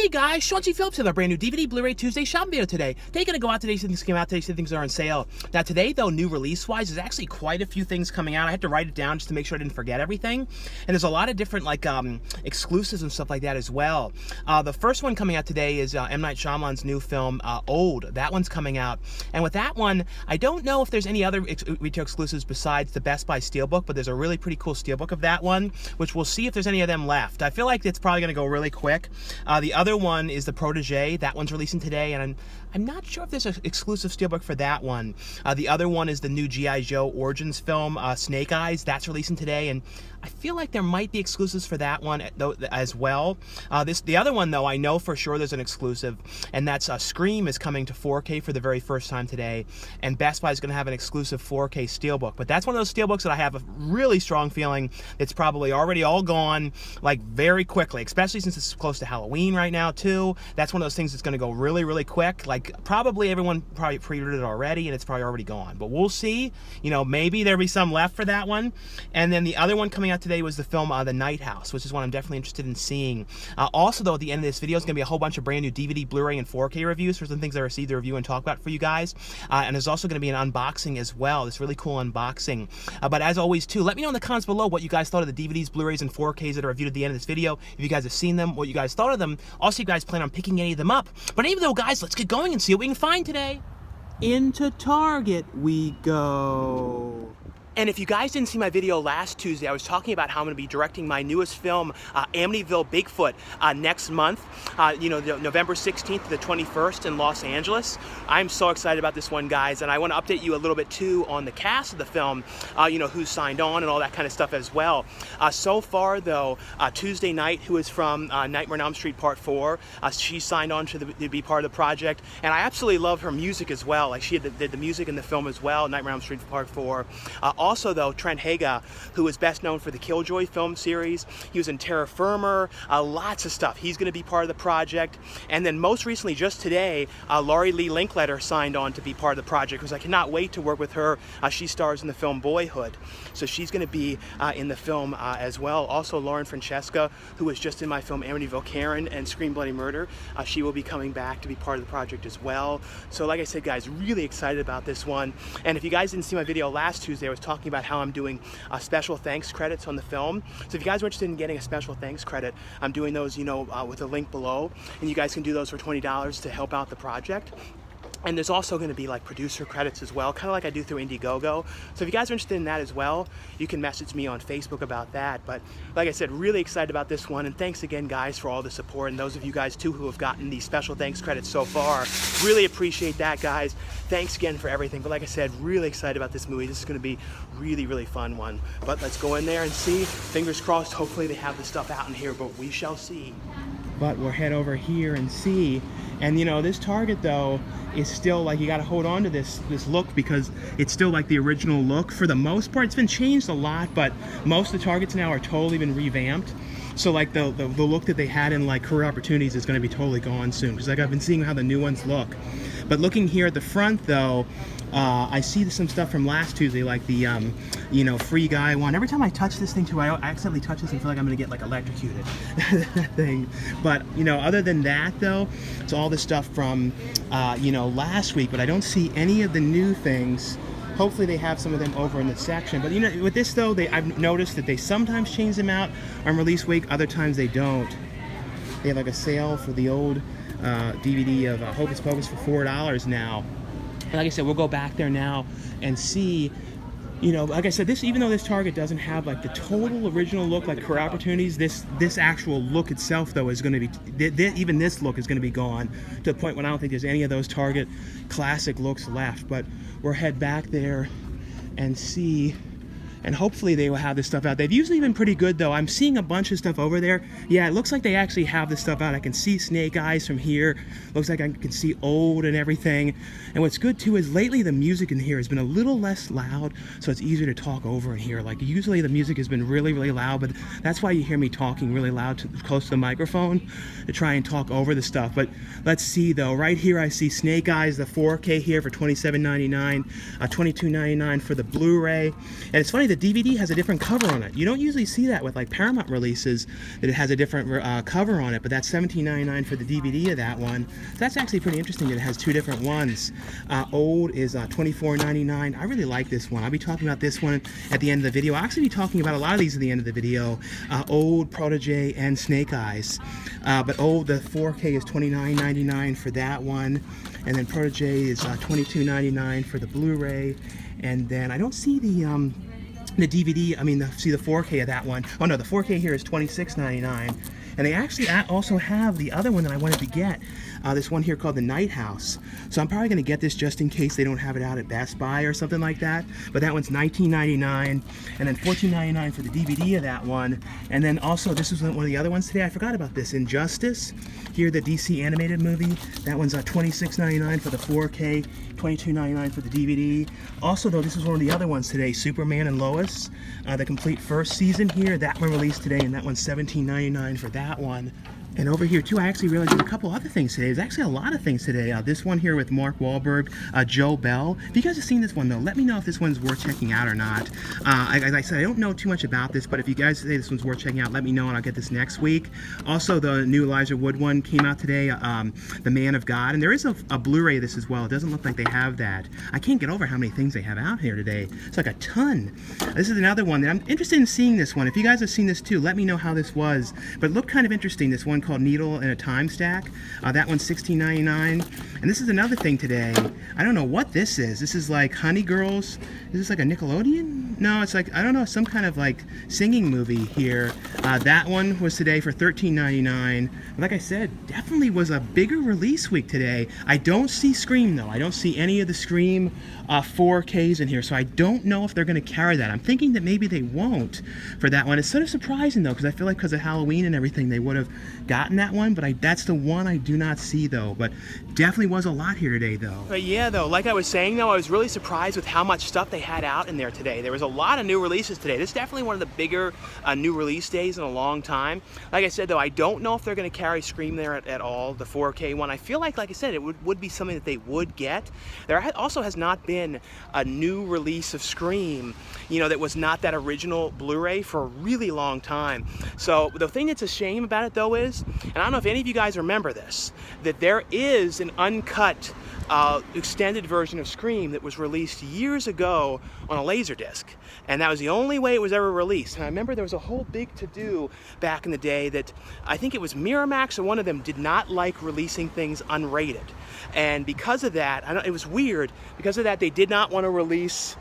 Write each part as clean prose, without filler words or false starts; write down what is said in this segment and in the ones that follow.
Hey guys, Swanson Phillips with a brand new DVD Blu-ray Tuesday shopping video today. Today gonna go out today, so things came out today, so things are on sale. Now today though, new release-wise, there's actually quite a few things coming out. I had to write it down just to make sure I didn't forget everything. And there's a lot of different like exclusives and stuff like that as well. The first one coming out today is M. Night Shyamalan's new film, Old. That one's coming out. And with that one, I don't know if there's any other retail exclusives besides the Best Buy Steelbook, but there's a really pretty cool Steelbook of that one, which we'll see if there's any of them left. I feel like it's probably gonna go really quick. The other one is the Protege. That one's releasing today, and I'm not sure if there's an exclusive Steelbook for that one. The other one is the new G.I. Joe Origins film, Snake Eyes. That's releasing today, and I feel like there might be exclusives for that one as well. The other one, though, I know for sure there's an exclusive, and that's Scream is coming to 4K for the very first time today, and Best Buy is going to have an exclusive 4K Steelbook. But that's one of those Steelbooks that I have a really strong feeling it's probably already all gone, like, very quickly, especially since it's close to Halloween right now, too. That's one of those things that's going to go really, really quick. Like, probably everyone pre-ordered it already, and it's probably already gone. But we'll see. You know, maybe there'll be some left for that one. And then the other one coming out today was the film The Night House, which is one I'm definitely interested in seeing. Also, though, at the end of this video is going to be a whole bunch of brand new DVD, Blu-ray, and 4K reviews for some things I received to review and talk about for you guys. And there's also going to be an unboxing as well, this really cool unboxing. But as always, too, let me know in the comments below what you guys thought of the DVDs, Blu-rays, and 4Ks that are reviewed at the end of this video. If you guys have seen them, what you guys thought of them. Also, you guys plan on picking any of them up. But anyway, though, guys, let's get going and see what we can find today. Into Target we go. And if you guys didn't see my video last Tuesday, I was talking about how I'm going to be directing my newest film, Amityville Bigfoot, next month, November 16th to the 21st in Los Angeles. I'm so excited about this one, guys, and I want to update you a little bit, too, on the cast of the film, who's signed on and all that kind of stuff as well. So far, though, Tuesday Night, who is from Nightmare on Elm Street Part 4, she signed on to be part of the project, and I absolutely love her music as well. Like, she did the music in the film as well, Nightmare on Elm Street Part 4. Also, though, Trent Haga, who is best known for the Killjoy film series, he was in Terra Firma, lots of stuff. He's going to be part of the project. And then most recently, just today, Laurie Lee Linkletter signed on to be part of the project, because I cannot wait to work with her. She stars in the film Boyhood, so she's going to be in the film as well. Also, Lauren Francesca, who was just in my film Amityville Karen and Scream Bloody Murder, she will be coming back to be part of the project as well. So like I said, guys, really excited about this one. And if you guys didn't see my video last Tuesday, I was talking about how I'm doing special thanks credits on the film. So if you guys are interested in getting a special thanks credit, I'm doing those, with a link below, and you guys can do those for $20 to help out the project. And there's also going to be like producer credits as well, kind of like I do through Indiegogo. So if you guys are interested in that as well, you can message me on Facebook about that. But like I said, really excited about this one. And thanks again, guys, for all the support. And those of you guys, too, who have gotten these special thanks credits so far, really appreciate that, guys. Thanks again for everything. But like I said, really excited about this movie. This is going to be really, really fun one. But let's go in there and see. Fingers crossed, hopefully they have the stuff out in here, but we shall see. But we'll head over here and see. And this Target, though, is still like, you got to hold on to this look, because it's still like the original look for the most part. It's been changed a lot, but most of the Targets now are totally been revamped. So like the look that they had in like Career Opportunities is going to be totally gone soon, because like I've been seeing how the new ones look. But looking here at the front, though, I see some stuff from last Tuesday, like the Free Guy one. Every time I touch this thing too, I accidentally touch this and feel like I'm gonna get like electrocuted. That thing. But other than that, though, it's all the stuff from last week. But I don't see any of the new things. Hopefully they have some of them over in the section. But with this, though, I've noticed that they sometimes change them out on release week. Other times they don't. They have like a sale for the old DVD of Hocus Pocus for $4 now. And like I said, we'll go back there now and see, like I said, even though this Target doesn't have like the total original look like Career Opportunities, this actual look itself, though, is going to be, even this look is going to be gone, to the point when I don't think there's any of those Target classic looks left. But we'll head back there and see. And hopefully they will have this stuff out. They've usually been pretty good, though. I'm seeing a bunch of stuff over there. Yeah, it looks like they actually have this stuff out. I can see Snake Eyes from here. Looks like I can see Old and everything. And what's good, too, is lately the music in here has been a little less loud, so it's easier to talk over in here. Like, usually the music has been really, really loud, but that's why you hear me talking really loud close to the microphone, to try and talk over the stuff. But let's see, though. Right here I see Snake Eyes, the 4K here for $27.99, $22.99 for the Blu-ray. And it's funny, the DVD has a different cover on it. You don't usually see that with like Paramount releases, that it has a different cover on it, but that's $17.99 for the DVD of that one. So that's actually pretty interesting that it has two different ones. Old is $24.99. I really like this one. I'll be talking about this one at the end of the video. I'll actually be talking about a lot of these at the end of the video. Old, Protege, and Snake Eyes. But Old, the 4K is $29.99 for that one. And then Protege is $22.99 for the Blu-ray. And then I don't see the DVD, I mean, see the 4K of that one. Oh no, the 4K here is $26.99. And they actually also have the other one that I wanted to get, this one here called the Night House. So I'm probably going to get this just in case they don't have it out at Best Buy or something like that. But that one's $19.99, and then $14.99 for the DVD of that one. And then also, this is one of the other ones today. I forgot about this. Injustice, here the DC animated movie. That one's $26.99 for the 4K, $22.99 for the DVD. Also though, this is one of the other ones today, Superman and Lois, the complete first season here. That one released today, and that one's $17.99 for that one. And over here too, I actually realized there's a couple other things today. There's actually a lot of things today. This one here with Mark Wahlberg, Joe Bell. If you guys have seen this one though, let me know if this one's worth checking out or not. As I said, I don't know too much about this, but if you guys say this one's worth checking out, let me know and I'll get this next week. Also, the new Elijah Wood one came out today, The Man of God, and there is a Blu-ray of this as well. It doesn't look like they have that. I can't get over how many things they have out here today. It's like a ton. This is another one that I'm interested in seeing this one. If you guys have seen this too, let me know how this was. But it looked kind of interesting, this one called Needle in a Time Stack. That one's $16.99. And this is another thing today. I don't know what this is. This is like Honey Girls. Is this like a Nickelodeon? No, it's like, I don't know, some kind of like singing movie here. That one was today for $13.99. Like I said, definitely was a bigger release week today. I don't see Scream though. I don't see any of the Scream 4Ks in here, so I don't know if they're going to carry that. I'm thinking that maybe they won't for that one. It's sort of surprising though, because I feel like because of Halloween and everything, they would have gotten that one, but that's the one I do not see though. But definitely was a lot here today though. But yeah though, like I was saying though, I was really surprised with how much stuff they had out in there today. There was a lot of new releases today. This is definitely one of the bigger new release days in a long time. Like I said though, I don't know if they're going to carry Scream there at all, the 4K one. I feel like I said, it would be something that they would get. There also has not been a new release of Scream, you know, that was not that original Blu-ray for a really long time. So the thing that's a shame about it though is, and I don't know if any of you guys remember this, that there is an uncut extended version of Scream that was released years ago on a Laserdisc, and that was the only way it was ever released. And I remember there was a whole big to-do back in the day that I think it was Miramax or one of them did not like releasing things unrated, and because of that, it was weird, because of that they did not want to release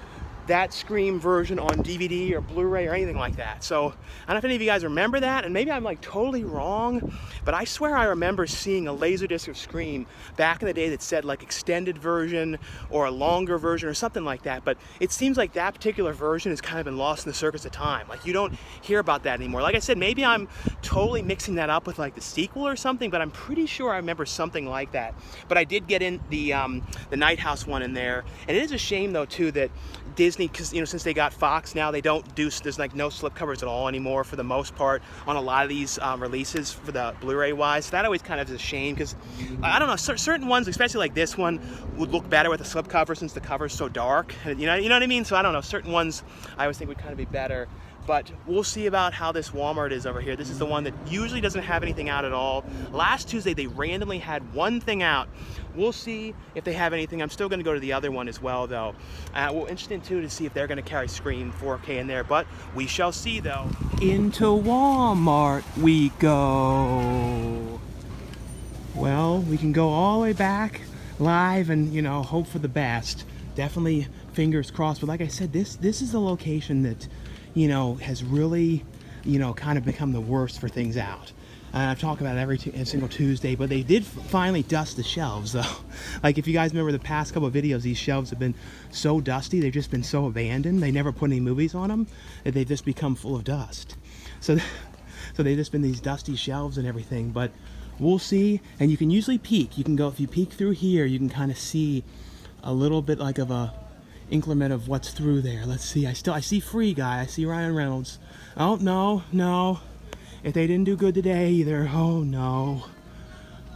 that Scream version on DVD or Blu-ray or anything like that. So I don't know if any of you guys remember that, and maybe I'm like totally wrong, but I swear I remember seeing a Laserdisc of Scream back in the day that said like extended version or a longer version or something like that. But it seems like that particular version has kind of been lost in the circus of time. Like you don't hear about that anymore. Like I said, maybe I'm totally mixing that up with like the sequel or something, but I'm pretty sure I remember something like that. But I did get in the Night House one in there, and it is a shame though too that Disney, because you know, since they got Fox now, they don't do, there's like no slipcovers at all anymore for the most part on a lot of these releases for the Blu-ray wise. So that always kind of is a shame, because I don't know, certain ones, especially like this one, would look better with a slipcover since the cover's so dark. You know what I mean? So I don't know, certain ones I always think would kind of be better. But we'll see about how this Walmart is over here. This is the one that usually doesn't have anything out at all. Last Tuesday, they randomly had one thing out. We'll see if they have anything. I'm still going to go to the other one as well, though. We're interested, too, to see if they're going to carry Scream 4K in there. But we shall see, though. Into Walmart we go. Well, we can go all the way back live and, you know, hope for the best. Definitely fingers crossed. But like I said, this is a location that, you know, has really, you know, kind of become the worst for things out. I've talked about it every single Tuesday, but they did finally dust the shelves, though. Like, if you guys remember the past couple of videos, these shelves have been so dusty, they've just been so abandoned. They never put any movies on them, that they've just become full of dust. So they've just been these dusty shelves and everything, but we'll see. And you can usually peek. You can go, if you peek through here, you can kind of see a little bit like of a increment of what's through there. Let's see. I see Free Guy. I see Ryan Reynolds. Oh, no. If they didn't do good today either. Oh, no.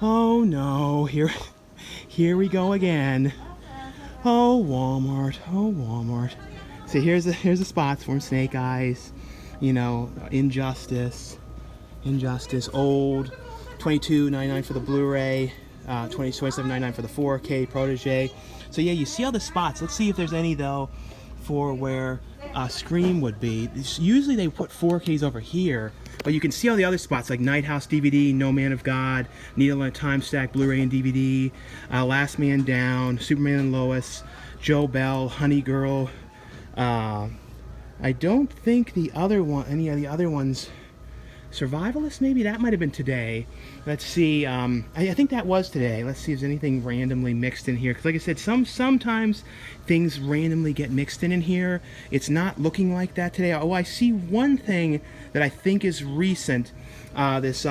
Oh, no. Here we go again. Oh, Walmart. Oh, Walmart. So here's the spots for 'em. Snake Eyes, you know, Injustive, old, $22.99 for the Blu-ray, $27.99 for the 4K Protege. So yeah, you see all the spots. Let's see if there's any though for where Scream would be. Usually they put 4Ks over here, but you can see all the other spots like Night House DVD, No Man of God, Needle and Timestack, Blu-ray and DVD, Last Man Down, Superman and Lois, Joe Bell, Honey Girl. I don't think the other one, any of the other ones, Survivalist maybe, that might have been today. Let's see, I think that was today. Let's see if there's anything randomly mixed in here, because like I said, sometimes things randomly get mixed in here. It's not looking like that today. Oh, I see one thing that I think is recent, this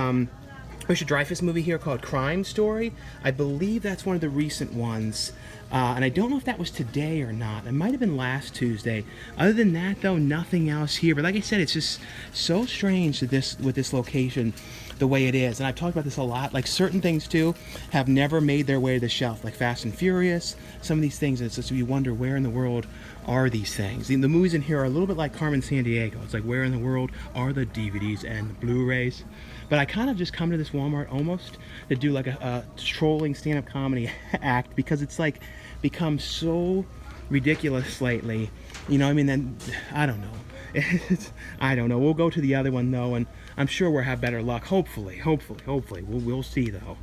Richard Dreyfuss movie here called Crime Story. I believe that's one of the recent ones. And I don't know if that was today or not. It might have been last Tuesday. Other than that, though, nothing else here. But like I said, it's just so strange that with this location the way it is. And I've talked about this a lot. Like certain things, too, have never made their way to the shelf. Like Fast and Furious, some of these things. It's just you wonder where in the world are these things. The movies in here are a little bit like Carmen Sandiego. It's like where in the world are the DVDs and the Blu-rays? But I kind of just come to this Walmart almost to do like a trolling stand-up comedy act, because it's like become so ridiculous lately. You know, I mean, then I don't know. I don't know. We'll go to the other one though, and I'm sure we'll have better luck. Hopefully. We'll see though.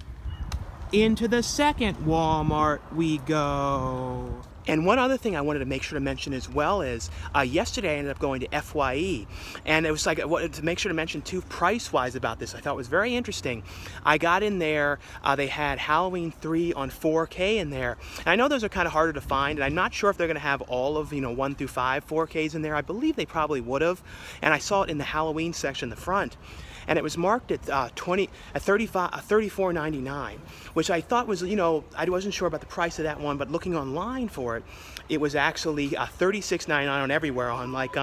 Into the second Walmart we go. And one other thing I wanted to make sure to mention as well is yesterday I ended up going to FYE, and it was like to make sure to mention too, price-wise about this. I thought it was very interesting. I got in there, they had Halloween 3 on 4K in there, and I know those are kind of harder to find, and I'm not sure if they're going to have all of 1 through 5 4Ks in there. I believe they probably would have, and I saw it in the Halloween section in the front. And it was marked at $34.99, which I thought was, I wasn't sure about the price of that one, but looking online for it, it was actually $36.99 on everywhere, on like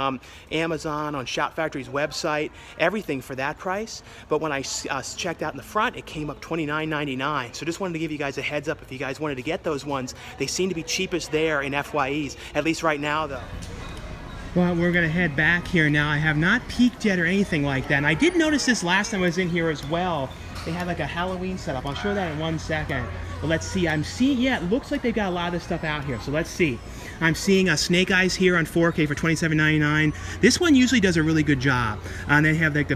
Amazon, on Shout Factory's website, everything for that price. But when I checked out in the front, it came up $29.99. So just wanted to give you guys a heads up if you guys wanted to get those ones. They seem to be cheapest there in FYEs, at least right now though. Well, we're going to head back here now. I have not peeked yet or anything like that. And I did notice this last time I was in here as well. They had like a Halloween setup. I'll show that in 1 second. But let's see. I'm seeing, yeah, it looks like they've got a lot of this stuff out here. So let's see. I'm seeing a Snake Eyes here on 4K for $27.99. This one usually does a really good job. And they have like the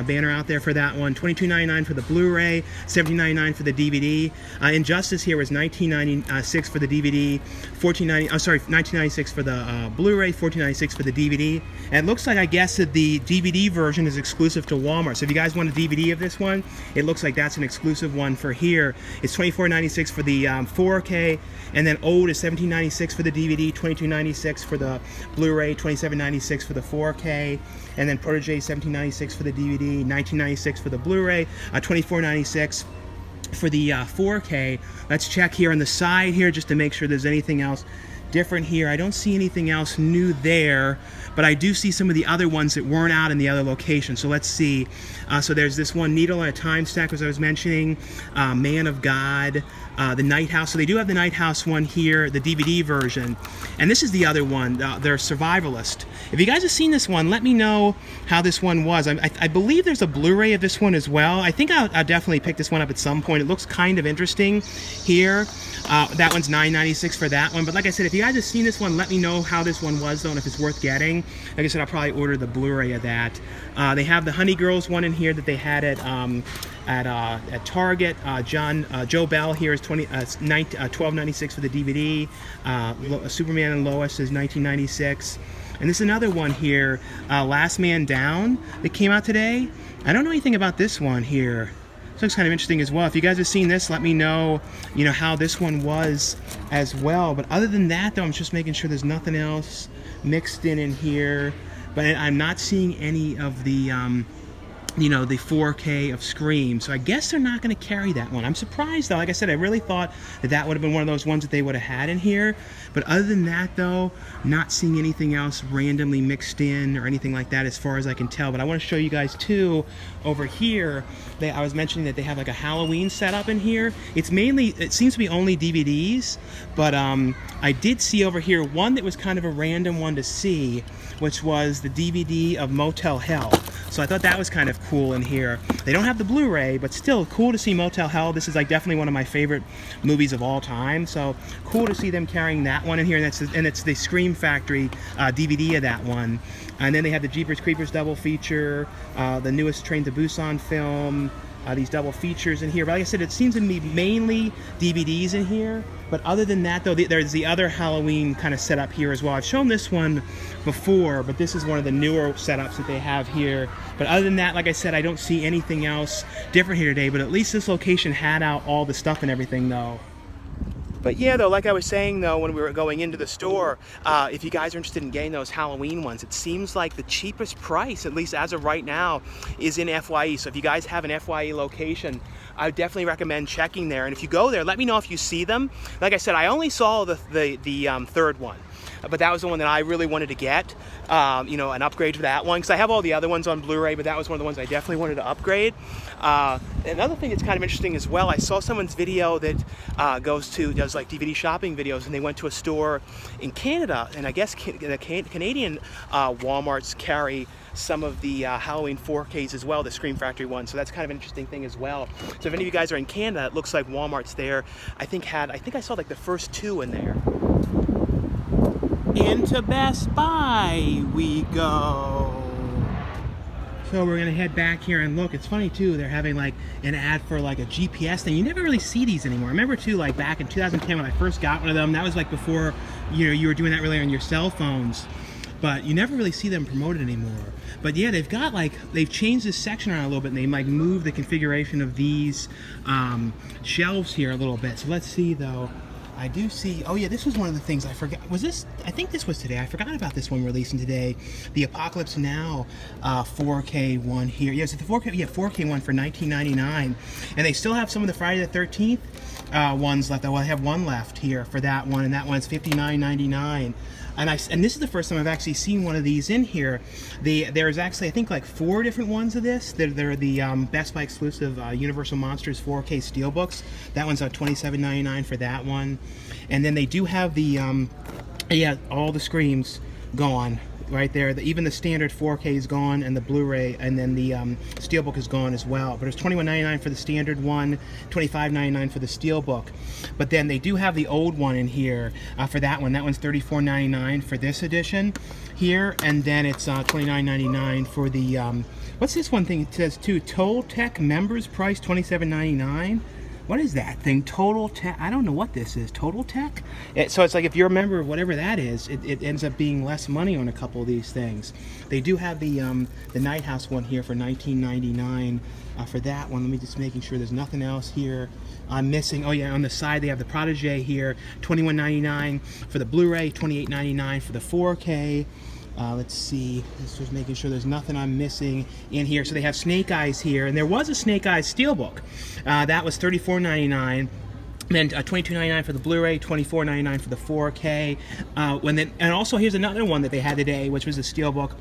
banner out there for that one. $22.99 for the Blu-ray, $17.99 for the DVD. Injustice here was $19.96 for the DVD, $19.96 for the Blu-ray, $14.96 for the DVD. And it looks like, I guess, that the DVD version is exclusive to Walmart. So if you guys want a DVD of this one, it looks like that's an exclusive one for here. It's $24.96 for the 4K, and then old is $17.96 for the DVD, $22.96 for the Blu-ray, $27.96 for the 4K, and then Protege $17.96 for the DVD, $19.96 for the Blu-ray, $24.96 for the 4K. Let's check here on the side here just to make sure there's anything else different here. I don't see anything else new there, but I do see some of the other ones that weren't out in the other location. So let's see. So there's this one, Needle and a Timestack, as I was mentioning, Man of God, the Night House. So they do have the Night House one here, the DVD version. And this is the other one, their Survivalist. If you guys have seen this one, let me know how this one was. I believe there's a Blu-ray of this one as well. I think I'll definitely pick this one up at some point. It looks kind of interesting here. That one's $9.96 for that one. But like I said, if you guys have seen this one, let me know how this one was, though, and if it's worth getting. Like I said, I'll probably order the Blu-ray of that. They have the Honey Girls one in here that they had at Target. Joe Bell here is $12.96 for the DVD. Superman and Lois is $19.96. And this is another one here, Last Man Down, that came out today. I don't know anything about this one here. This looks kind of interesting as well. If you guys have seen this, let me know, how this one was as well. But other than that, though, I'm just making sure there's nothing else mixed in here. But I'm not seeing any of the you know, the 4K of Scream. So I guess they're not going to carry that one. I'm surprised though. Like I said, I really thought that that would have been one of those ones that they would have had in here. But other than that though, not seeing anything else randomly mixed in or anything like that as far as I can tell. But I want to show you guys too, over here, I was mentioning that they have like a Halloween setup in here. It's mainly, it seems to be only DVDs, but I did see over here one that was kind of a random one to see, which was the DVD of Motel Hell. So I thought that was kind of cool in here. They don't have the Blu-ray, but still cool to see Motel Hell. This is like definitely one of my favorite movies of all time. So cool to see them carrying that one in here. And it's the Scream Factory DVD of that one. And then they have the Jeepers Creepers double feature, the newest Train to Busan film, these double features in here. But like I said, it seems to be mainly DVDs in here. But other than that, though, there's the other Halloween kind of setup here as well. I've shown this one before, but this is one of the newer setups that they have here. But other than that, like I said, I don't see anything else different here today. But at least this location had out all the stuff and everything, though. But yeah, though, like I was saying, though, when we were going into the store, if you guys are interested in getting those Halloween ones, it seems like the cheapest price, at least as of right now, is in FYE. So if you guys have an FYE location, I would definitely recommend checking there. And if you go there, let me know if you see them. Like I said, I only saw the third one, but that was the one that I really wanted to get, you know, an upgrade for that one, because I have all the other ones on Blu-ray, but that was one of the ones I definitely wanted to upgrade. Another thing that's kind of interesting as well, I saw someone's video that does like DVD shopping videos, and they went to a store in Canada, and I guess the Canadian Walmarts carry some of the Halloween 4Ks as well, the Scream Factory one. So that's kind of an interesting thing as well. So if any of you guys are in Canada, it looks like Walmart's there. I think I saw like the first two in there. Into Best Buy we go. So we're gonna head back here and look. It's funny too, they're having like an ad for like a GPS thing. You never really see these anymore. I remember too, like back in 2010 when I first got one of them, that was like before, you know, you were doing that really on your cell phones. But you never really see them promoted anymore. But yeah, they've changed this section around a little bit, and they like moved the configuration of these shelves here a little bit. So let's see though. I do see, oh yeah, this was one of the things I forgot. Was this, I think this was today. I forgot about this one releasing today. The Apocalypse Now 4K one here. Yes, the 4K, yeah, 4K one for $19.99. And they still have some of the Friday the 13th ones left. Well, I have one left here for that one, and that one's $59.99. And this is the first time I've actually seen one of these in here. There's actually, I think, like 4 different ones of this. They're the Best Buy exclusive Universal Monsters 4K Steelbooks. That one's $27.99 for that one. And then they do have the, yeah, all the Screams gone right there. Even the standard 4K is gone, and the Blu-ray, and then the Steelbook is gone as well. But it's $21.99 for the standard one, $25.99 for the Steelbook. But then they do have the old one in here for that one. That one's $34.99 for this edition here, and then it's $29.99 for the what's this one thing? It says too, Total Tech members price $27.99. What is that thing? Total Tech? I don't know what this is. Total Tech? So it's like if you're a member of whatever that is, it ends up being less money on a couple of these things. They do have the Night House one here for $19.99 for that one. Let me just making sure there's nothing else here I'm missing. Oh yeah, on the side they have the Protege here, $21.99 for the Blu-ray, $28.99 for the 4K. Let's see, just making sure there's nothing I'm missing in here. So they have Snake Eyes here, and there was a Snake Eyes Steelbook. That was $34.99. Then $22.99 for the Blu-ray, $24.99 for the 4K. And also here's another one that they had today, which was a Steelbook.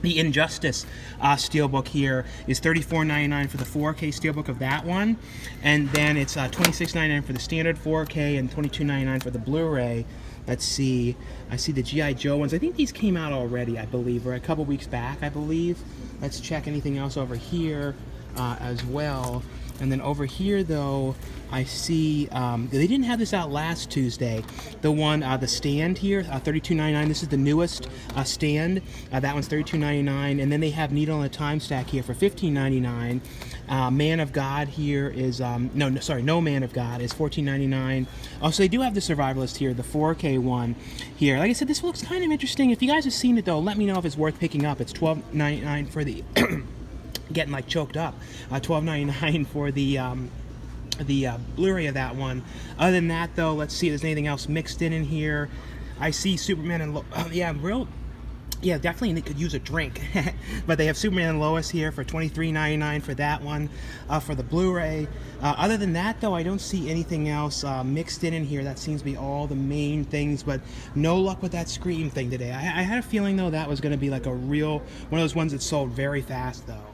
The Injustice Steelbook here is $34.99 for the 4K Steelbook of that one. And then it's $26.99 for the standard 4K and $22.99 for the Blu-ray. Let's see. I see the G.I. Joe ones. I think these came out already, I believe, or a couple weeks back, I believe. Let's check anything else over here as well. And then over here, though, I see they didn't have this out last Tuesday. The one, the Stand here, $32.99. This is the newest Stand. That one's $32.99. And then they have Needle and a Time Stack here for $15.99. Man of God here is No Man of God is $14.99. Also, they do have the Survivalist here, the 4K one here. Like I said, this looks kind of interesting. If you guys have seen it, though, let me know if it's worth picking up. It's $12.99 for the getting like choked up. $12.99 for the Blu-ray of that one. Other than that, though, let's see if there's anything else mixed in here. I see Superman and yeah, definitely could use a drink. But they have Superman and Lois here for $23.99 for that one, for the Blu-ray. Other than that, though, I don't see anything else mixed in here. That seems to be all the main things, but no luck with that Scream thing today. I had a feeling, though, that was going to be like a real, one of those ones that sold very fast, though.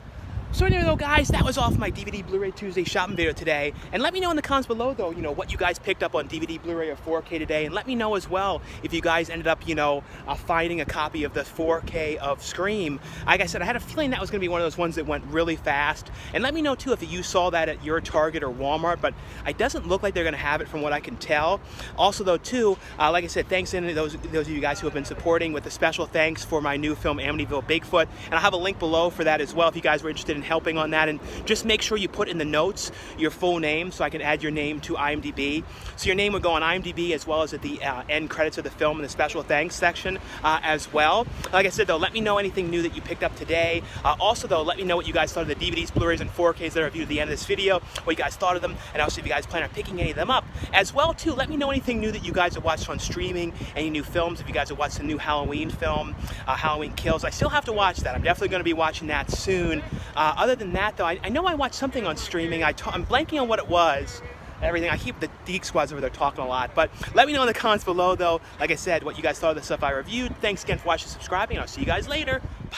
So anyway, though, guys, that was all for my DVD Blu-ray Tuesday shopping video today. And let me know in the comments below, though, you know, what you guys picked up on DVD, Blu-ray, or 4K today. And let me know as well if you guys ended up, you know, finding a copy of the 4K of Scream. Like I said, I had a feeling that was going to be one of those ones that went really fast. And let me know, too, if you saw that at your Target or Walmart. But it doesn't look like they're going to have it from what I can tell. Also, though, too, like I said, thanks to those of you guys who have been supporting, with a special thanks for my new film, Amityville Bigfoot. And I'll have a link below for that as well if you guys were interested in helping on that. And just make sure you put in the notes your full name so I can add your name to IMDb. So your name would go on IMDb as well as at the end credits of the film in the special thanks section as well. Like I said, though, let me know anything new that you picked up today. Also, though, let me know what you guys thought of the DVDs, Blu-rays, and 4Ks that I reviewed at the end of this video, what you guys thought of them, and also if you guys plan on picking any of them up. As well, too, let me know anything new that you guys have watched on streaming, any new films, if you guys have watched the new Halloween film, Halloween Kills. I still have to watch that. I'm definitely going to be watching that soon. Other than that, though, I know I watched something on streaming. I'm blanking on what it was. Everything. I keep the Geek Squads over there talking a lot. But let me know in the comments below, though, like I said, what you guys thought of the stuff I reviewed. Thanks again for watching and subscribing. I'll see you guys later. Bye.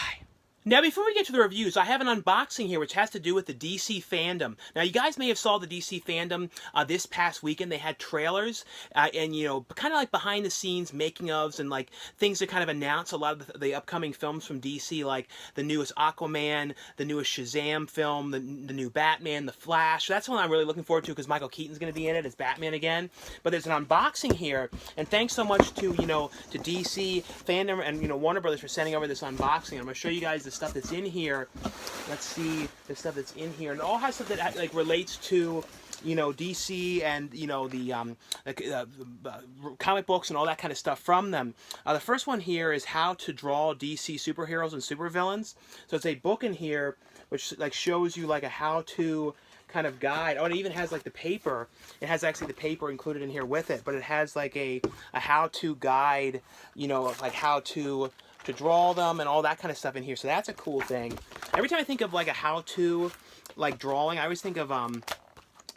Now, before we get to the reviews, I have an unboxing here which has to do with the DC fandom. Now, you guys may have saw the DC fandom this past weekend. They had trailers and, you know, kind of like behind the scenes making ofs and like things to kind of announce a lot of the upcoming films from DC, like the newest Aquaman, the newest Shazam film, the new Batman, The Flash. That's one I'm really looking forward to because Michael Keaton's going to be in it as Batman again. But there's an unboxing here, and thanks so much to, you know, to DC fandom and, you know, Warner Brothers for sending over this unboxing. I'm going to show you guys the stuff that's in here. Let's see the stuff that's in here, and it all has stuff that like relates to, you know, DC and, you know, the comic books and all that kind of stuff from them. The first one here is how to draw DC superheroes and supervillains. So it's a book in here which like shows you like a how-to kind of guide. Oh, and it even has like the paper. It has actually the paper included in here with it, but it has like a how-to guide, you know, like how to draw them and all that kind of stuff in here. So that's a cool thing. Every time I think of like a how-to like drawing, I always think of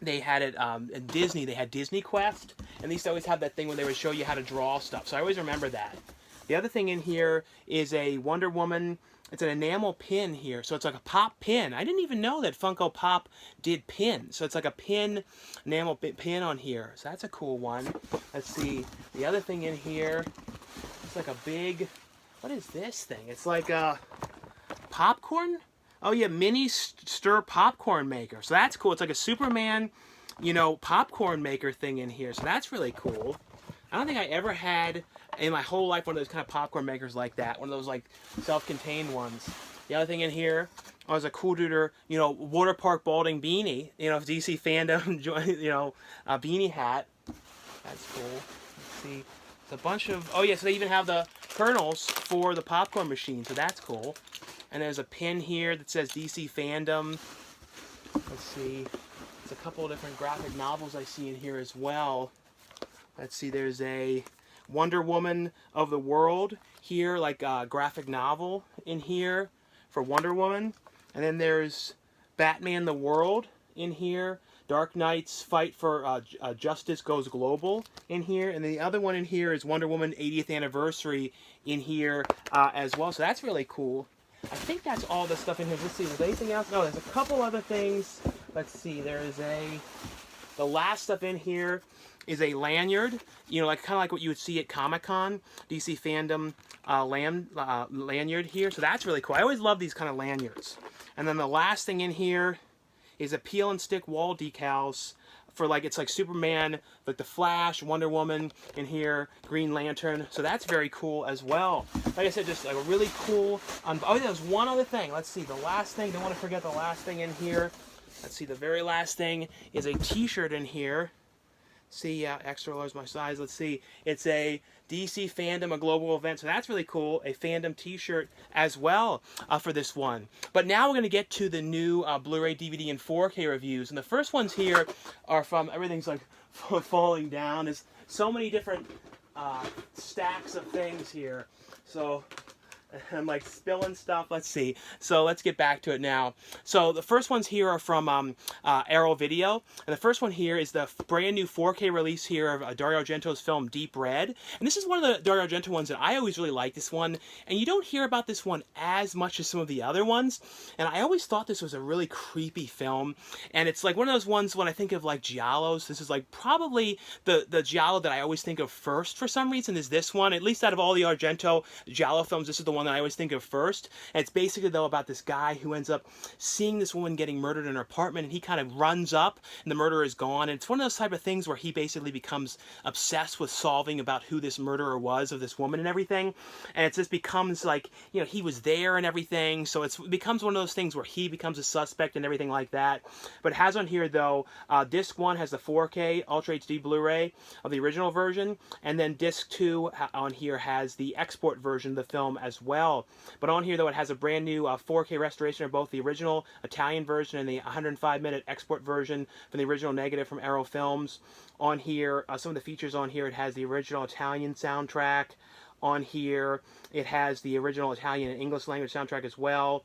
they had it in Disney. They had Disney Quest, and they used to always have that thing where they would show you how to draw stuff. So I always remember that. The other thing in here is a Wonder Woman. It's an enamel pin here, so it's like a pop pin. I didn't even know that Funko Pop did pins. So it's like a pin, enamel pin on here. So that's a cool one. Let's see. The other thing in here, it's like a big, what is this thing? It's like a popcorn? Oh yeah, mini stir popcorn maker. So that's cool. It's like a Superman, you know, popcorn maker thing in here. So that's really cool. I don't think I ever had in my whole life one of those kind of popcorn makers like that. One of those like self-contained ones. The other thing in here was a cool duder, you know, water park balding beanie. You know, DC fandom, you know, beanie hat. That's cool. Let's see. It's a bunch of, oh yeah, so they even have the kernels for the popcorn machine. So that's cool. And there's a pin here that says DC fandom. Let's see. There's a couple of different graphic novels I see in here as well. Let's see, there's a Wonder Woman of the World here, like a graphic novel in here for Wonder Woman. And then there's Batman the World in here. Dark Knight's Fight for Justice Goes Global in here. And the other one in here is Wonder Woman 80th Anniversary in here as well. So that's really cool. I think that's all the stuff in here. Let's see, is there anything else? No, there's a couple other things. Let's see, there's the last stuff in here is a lanyard, you know, like kind of like what you would see at Comic-Con, DC fandom lanyard here. So that's really cool. I always love these kind of lanyards. And then the last thing in here is a peel and stick wall decals for like, it's like Superman, like the Flash, Wonder Woman in here, Green Lantern. So that's very cool as well. Like I said, just like a really cool, oh, there's one other thing. Let's see, the last thing, don't want to forget the last thing in here. Let's see, the very last thing is a t-shirt in here. See, extra large my size. Let's see, it's a DC fandom, a global event. So that's really cool. A fandom t-shirt as well for this one. But now we're going to get to the new Blu-ray, DVD, and 4K reviews. And the first ones here are from, everything's like falling down. There's so many different stacks of things here. So I'm like spilling stuff. Let's see. So let's get back to it now. So the first ones here are from Arrow Video. And the first one here is the brand new 4K release here of Dario Argento's film Deep Red. And this is one of the Dario Argento ones that I always really like this one. And you don't hear about this one as much as some of the other ones. And I always thought this was a really creepy film. And it's like one of those ones when I think of like giallos, this is like probably the giallo that I always think of first for some reason is this one. At least out of all the Argento giallo films, this is the one that I always think of first. And it's basically though about this guy who ends up seeing this woman getting murdered in her apartment, and he kind of runs up and the murderer is gone. And it's one of those type of things where he basically becomes obsessed with solving about who this murderer was of this woman and everything. And it just becomes like, you know, he was there and everything. So it becomes one of those things where he becomes a suspect and everything like that. But it has on here though, disc 1 has the 4K Ultra HD Blu-ray of the original version, and then disc 2 on here has the export version of the film as well. But on here though, it has a brand new 4K restoration of both the original Italian version and the 105-minute export version from the original negative from Arrow Films. On here, some of the features on here, it has the original Italian soundtrack. On here, it has the original Italian and English language soundtrack as well.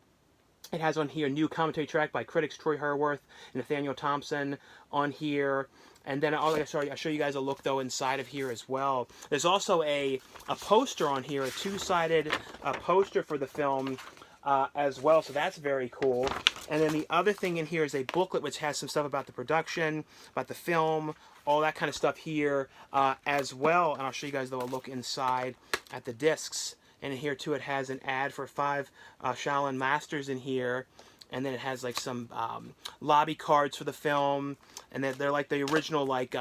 It has on here a new commentary track by critics Troy Herworth and Nathaniel Thompson on here. And then I'll show you guys a look though inside of here as well. There's also a poster on here, a two-sided poster for the film as well, so that's very cool. And then the other thing in here is a booklet which has some stuff about the production, about the film, all that kind of stuff here as well. And I'll show you guys though a look inside at the discs. And in here too, it has an ad for 5 Shaolin Masters in here. And then it has like some lobby cards for the film. And they're like the original like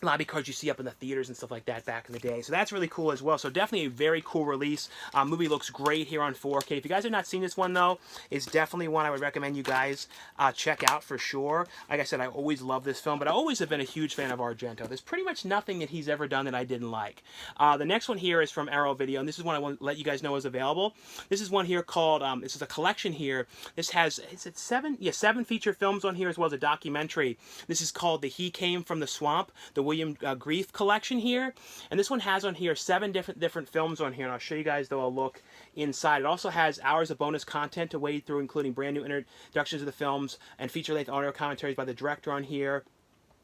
lobby cards you see up in the theaters and stuff like that back in the day. So that's really cool as well. So definitely a very cool release. Movie looks great here on 4K. If you guys have not seen this one though, it's definitely one I would recommend you guys check out for sure. Like I said, I always love this film, but I always have been a huge fan of Argento. There's pretty much nothing that he's ever done that I didn't like. The next one here is from Arrow Video, and this is one I want to let you guys know is available. This is one here called, this is a collection here. This has, is it 7? Yeah, 7 feature films on here as well as a documentary. This is called The He Came from the Swamp, the William Grefe collection here, and this one has on here 7 different films on here, and I'll show you guys though a look inside. It also has hours of bonus content to wade through, including brand new introductions of the films and feature-length audio commentaries by the director on here.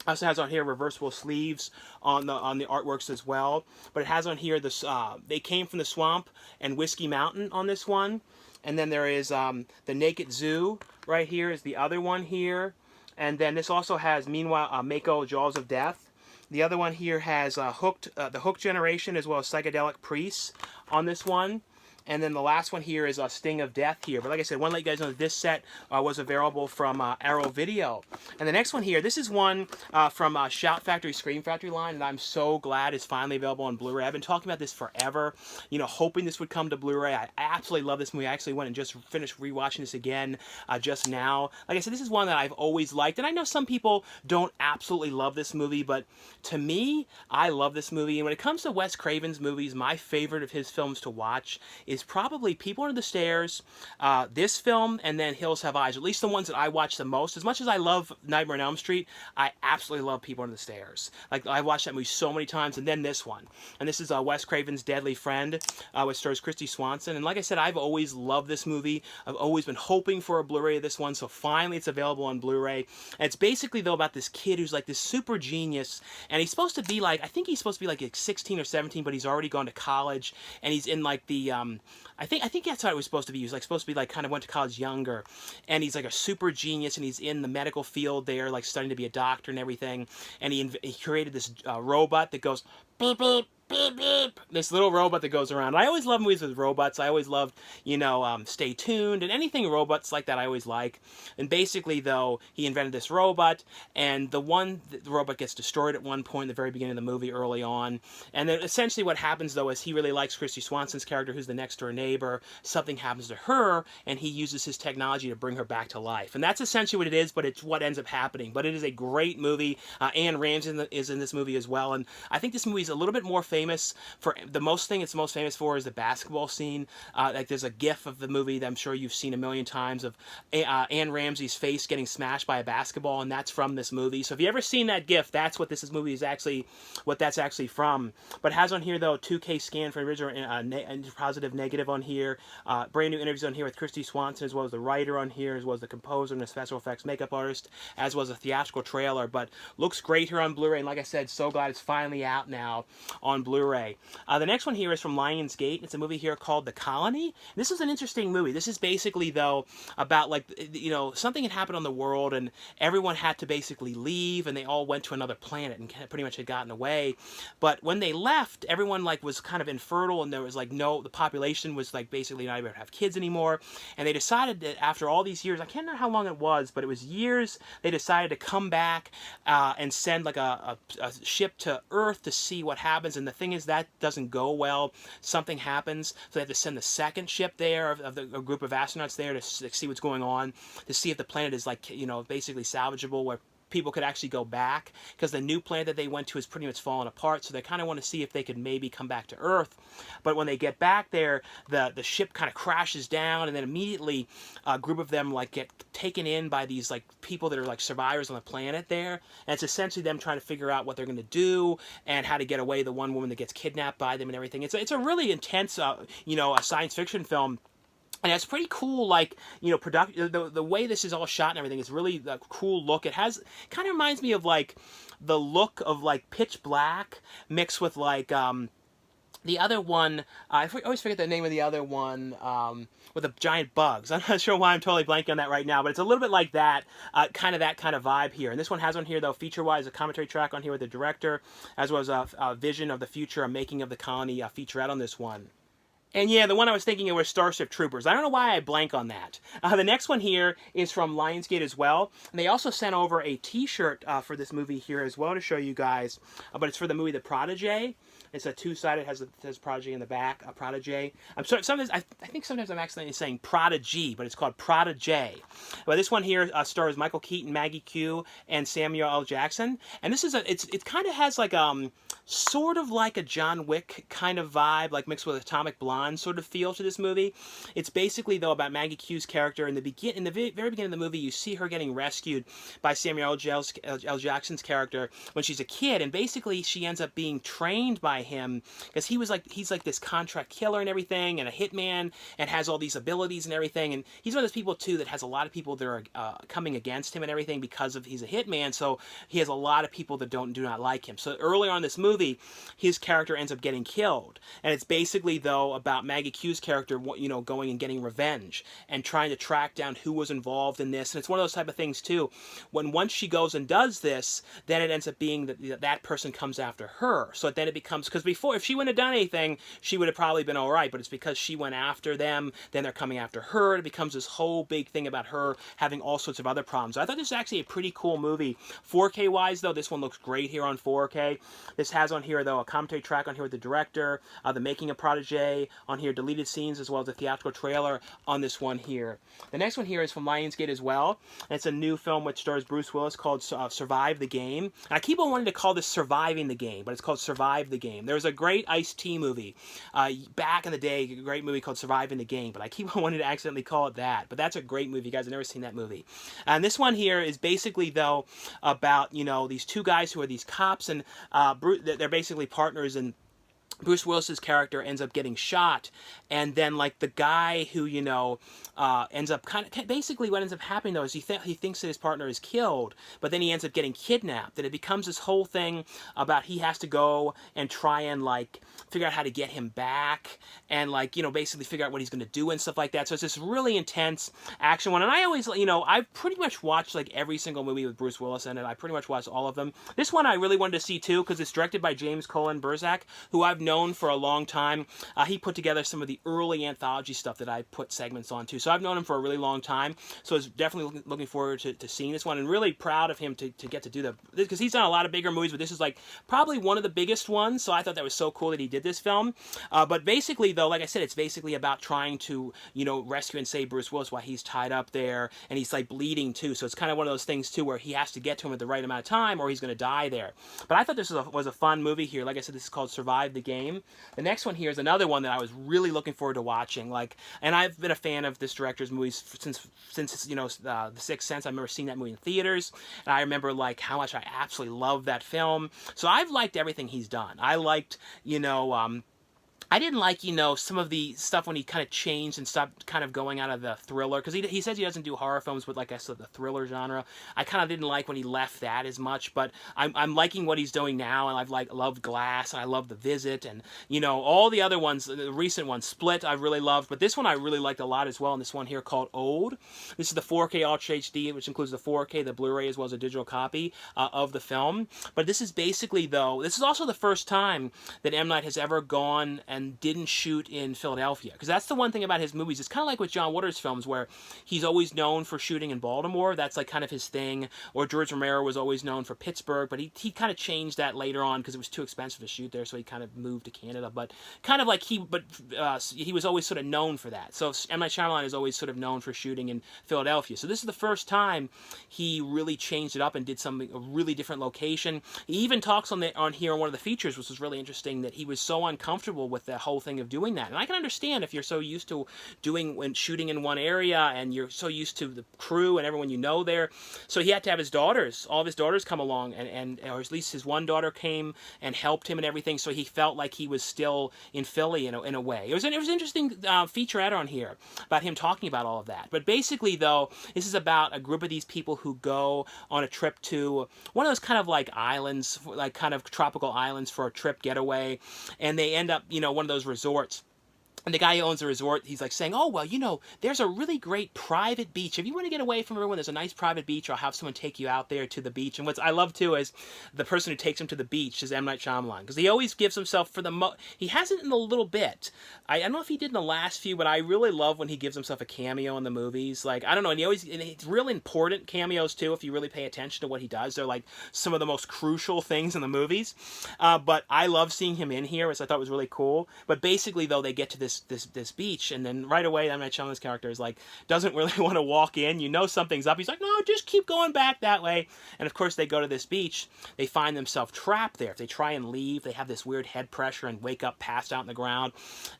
Also has on here reversible sleeves on the artworks as well, but it has on here this They Came from the Swamp and Whiskey Mountain on this one, and then there is The Naked Zoo right here is the other one here, and then this also has Meanwhile Mako Jaws of Death. The other one here has the Hook Generation as well as Psychedelic Priests on this one. And then the last one here is a Sting of Death here. But like I said, I want to let you guys know that this set was available from Arrow Video. And the next one here, this is one from Shout Factory, Scream Factory line, and I'm so glad it's finally available on Blu-ray. I've been talking about this forever, you know, hoping this would come to Blu-ray. I absolutely love this movie. I actually went and just finished rewatching this again just now. Like I said, this is one that I've always liked, and I know some people don't absolutely love this movie, but to me, I love this movie. And when it comes to Wes Craven's movies, my favorite of his films to watch is probably People Under the Stairs, this film, and then Hills Have Eyes. At least the ones that I watch the most. As much as I love Nightmare on Elm Street, I absolutely love People Under the Stairs. Like, I watched that movie so many times, and then this one. And this is Wes Craven's Deadly Friend, which stars Kristy Swanson. And like I said, I've always loved this movie. I've always been hoping for a Blu-ray of this one, so finally it's available on Blu-ray. And it's basically, though, about this kid who's like this super genius, and he's supposed to be like, I think he's supposed to be like 16 or 17, but he's already gone to college, and he's in like the, I think that's how it was supposed to be. He was like supposed to be like kind of went to college younger, and he's like a super genius, and he's in the medical field there, like studying to be a doctor and everything. And he created this robot that goes beep beep beep beep. This little robot that goes around. I always love movies with robots. I always loved, you know, Stay Tuned and anything robots like that I always like. And basically, though, he invented this robot, and the robot gets destroyed at one point in the very beginning of the movie early on. And then essentially what happens, though, is he really likes Kristy Swanson's character, who's the next door neighbor. Something happens to her, and he uses his technology to bring her back to life. And that's essentially what it is, but it's what ends up happening. But it is a great movie. Anne Ramsey is in this movie as well, and I think this movie is a little bit more famous famous for, the most thing it's most famous for is the basketball scene. Like there's a GIF of the movie that I'm sure you've seen a million times of Ramsey's face getting smashed by a basketball, and that's from this movie. So if you ever seen that GIF, that's what this movie is actually, what that's actually from. But it has on here though 2K scan for original and positive, negative on here. Brand new interviews on here with Kristy Swanson, as well as the writer on here, as well as the composer and the special effects makeup artist, as well as a theatrical trailer. But looks great here on Blu-ray, and like I said, so glad it's finally out now on Blu-ray. The next one here is from Lionsgate. It's a movie here called The Colony. This is an interesting movie. This is basically though about, like, you know, something had happened on the world and everyone had to basically leave, and they all went to another planet and pretty much had gotten away. But when they left, everyone like was kind of infertile, and there was like the population was like basically not able to have kids anymore. And they decided that after all these years, I can't remember how long it was, but it was years, they decided to come back and send like a ship to Earth to see what happens. And the thing is, that doesn't go well. Something happens, so they have to send the second ship there of a group of astronauts there to see what's going on, to see if the planet is, like, you know, basically salvageable, where people could actually go back, because the new planet that they went to is pretty much fallen apart. So they kind of want to see if they could maybe come back to Earth. But when they get back there, the ship kind of crashes down, and then immediately a group of them like get taken in by these like people that are like survivors on the planet there. And it's essentially them trying to figure out what they're going to do and how to get away. The one woman that gets kidnapped by them and everything. It's a really intense, you know, a science fiction film. And it's pretty cool, like, you know, the way this is all shot and everything is really a cool look. It has, kind of reminds me of, like, the look of, like, Pitch Black mixed with, like, the other one, I always forget the name of the other one, with the giant bugs. I'm not sure why I'm totally blanking on that right now, but it's a little bit like that kind of vibe here. And this one has on here, though, feature-wise, a commentary track on here with the director, as well as a vision of the future, a making of the colony, featurette on this one. And yeah, the one I was thinking of was Starship Troopers. I don't know why I blank on that. The next one here is from Lionsgate as well. And they also sent over a t-shirt for this movie here as well to show you guys. But it's for the movie The Protege. It's a two-sided, has Protege in the back, a Protege. I'm sorry, sometimes I think sometimes I'm accidentally saying Protege, but it's called Protege. But this one here stars Michael Keaton, Maggie Q, and Samuel L. Jackson. And this is it kind of has like sort of like a John Wick kind of vibe, like mixed with Atomic Blonde sort of feel to this movie. It's basically though about Maggie Q's character. In the very beginning of the movie, you see her getting rescued by Samuel L. Jackson's character when she's a kid, and basically she ends up being trained by him because he's like this contract killer and everything, and a hitman, and has all these abilities and everything. And he's one of those people too that has a lot of people that are coming against him and everything because of he's a hitman. So he has a lot of people that do not like him. So early on in this movie, his character ends up getting killed, and it's basically though about Maggie Q's character, you know, going and getting revenge and trying to track down who was involved in this. And it's one of those type of things too. Once she goes and does this, then it ends up being that person comes after her. So then it becomes, because before, if she wouldn't have done anything, she would have probably been all right. But it's because she went after them, then they're coming after her. It becomes this whole big thing about her having all sorts of other problems. I thought this was actually a pretty cool movie. 4K wise though, this one looks great here on 4K. This has on here though a commentary track on here with the director, the making of Protege on here, deleted scenes, as well as a theatrical trailer on this one here. The next one here is from Lionsgate as well. And it's a new film which stars Bruce Willis called Survive the Game. And I keep on wanting to call this Surviving the Game, but it's called Survive the Game. There was a great Ice-T movie back in the day, a great movie called Surviving the Game, but I keep on wanting to accidentally call it that. But that's a great movie. You guys have never seen that movie. And this one here is basically though about, you know, these two guys who are these cops, and they're basically partners, and Bruce Willis's character ends up getting shot, and then like the guy who, you know, ends up basically what ends up happening though is he thinks that his partner is killed, but then he ends up getting kidnapped, and it becomes this whole thing about he has to go and try and like figure out how to get him back, and like, you know, basically figure out what he's going to do and stuff like that. So it's this really intense action one, and I always, you know, I've pretty much watched like every single movie with Bruce Willis in it. I pretty much watched all of them. This one I really wanted to see too because it's directed by James Colin Burzak, who I've known known for a long time. He put together some of the early anthology stuff that I put segments on too. So I've known him for a really long time. So I was definitely looking forward to seeing this one, and really proud of him to get to do this, because he's done a lot of bigger movies, but this is like probably one of the biggest ones. So I thought that was so cool that he did this film. But basically, though, like I said, it's basically about trying to, you know, rescue and save Bruce Willis while he's tied up there, and he's like bleeding too. So it's kind of one of those things too where he has to get to him at the right amount of time, or he's going to die there. But I thought this was a fun movie here. Like I said, this is called Survive the Game. The next one here is another one that I was really looking forward to watching. Like, and I've been a fan of this director's movies since you know, The Sixth Sense. I remember seeing that movie in theaters, and I remember like how much I absolutely loved that film. So I've liked everything he's done. I liked, you know, I didn't like, you know, some of the stuff when he kind of changed and stopped kind of going out of the thriller, because he says he doesn't do horror films with, like I said, the thriller genre. I kind of didn't like when he left that as much, but I'm liking what he's doing now, and I've loved Glass, and I love The Visit, and, you know, all the other ones, the recent ones, Split, I really loved, but this one I really liked a lot as well, and this one here called Old. This is the 4K Ultra HD, which includes the 4K, the Blu-ray, as well as a digital copy of the film. But this is basically, though, this is also the first time that M. Night has ever gone and didn't shoot in Philadelphia, because that's the one thing about his movies. It's kind of like with John Waters' films, where he's always known for shooting in Baltimore. That's like kind of his thing. Or George Romero was always known for Pittsburgh, but he kind of changed that later on because it was too expensive to shoot there, so he kind of moved to Canada. But kind of like he was always sort of known for that. So M. Night Shyamalan is always sort of known for shooting in Philadelphia. So this is the first time he really changed it up and did something, a really different location. He even talks on here on one of the features, which was really interesting, that he was so uncomfortable with the whole thing of doing that. And I can understand if you're so used to shooting in one area, and you're so used to the crew and everyone you know there. So he had to have his daughters, all of his daughters, come along, and or at least his one daughter came and helped him and everything. So he felt like he was still in Philly in a way. It was an interesting featurette on here about him talking about all of that. But basically, though, this is about a group of these people who go on a trip to one of those kind of like islands, like kind of tropical islands, for a trip getaway, and they end up, you know, one of those resorts. And the guy who owns the resort, he's like saying, oh, well, you know, there's a really great private beach. If you want to get away from everyone, there's a nice private beach. I'll have someone take you out there to the beach. And what I love, too, is the person who takes him to the beach is M. Night Shyamalan. Because he always gives himself for the he hasn't in a little bit. I don't know if he did in the last few, but I really love when he gives himself a cameo in the movies. Like, I don't know, and it's really important cameos, too, if you really pay attention to what he does. They're, like, some of the most crucial things in the movies. But I love seeing him in here, which I thought was really cool. But basically, though, they get to this beach, and then right away M. Night Shyamalan's character is like, doesn't really want to walk in. You know something's up. He's like, no, just keep going back that way. And of course they go to this beach. They find themselves trapped there. If they try and leave, they have this weird head pressure and wake up passed out on the ground.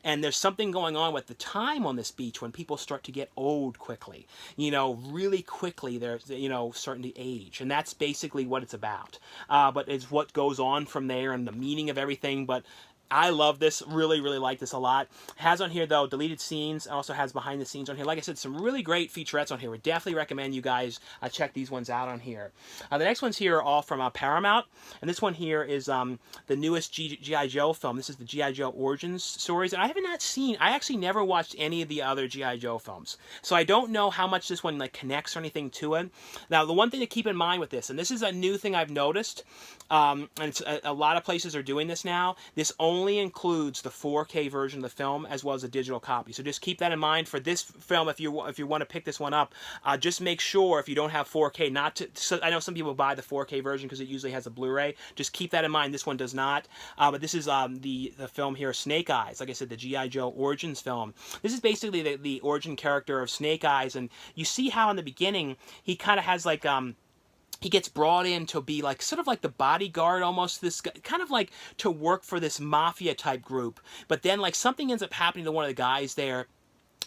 And there's something going on with the time on this beach when people start to get old quickly. You know, really quickly they're, you know, starting to age. And that's basically what it's about. But it's what goes on from there and the meaning of everything. But I love this. Really, really like this a lot. It has on here, though, deleted scenes. It also has behind the scenes on here. Like I said, some really great featurettes on here. Would definitely recommend you guys check these ones out on here. The next ones here are all from Paramount. And this one here is the newest G.I. Joe film. This is the G.I. Joe Origins stories. And I actually never watched any of the other G.I. Joe films. So I don't know how much this one like connects or anything to it. Now, the one thing to keep in mind with this, and this is a new thing I've noticed, and it's a lot of places are doing this now, this only includes the 4K version of the film as well as a digital copy. So just keep that in mind for this film. If you want to pick this one up, just make sure if you don't have 4K, not to. So I know some people buy the 4K version because it usually has a Blu-ray. Just keep that in mind. This one does not. But this is the film here, Snake Eyes. Like I said, the G.I. Joe Origins film. This is basically the origin character of Snake Eyes, and you see how in the beginning he kind of has like he gets brought in to be like sort of like the bodyguard almost, this kind of like to work for this mafia type group. But then like something ends up happening to one of the guys there.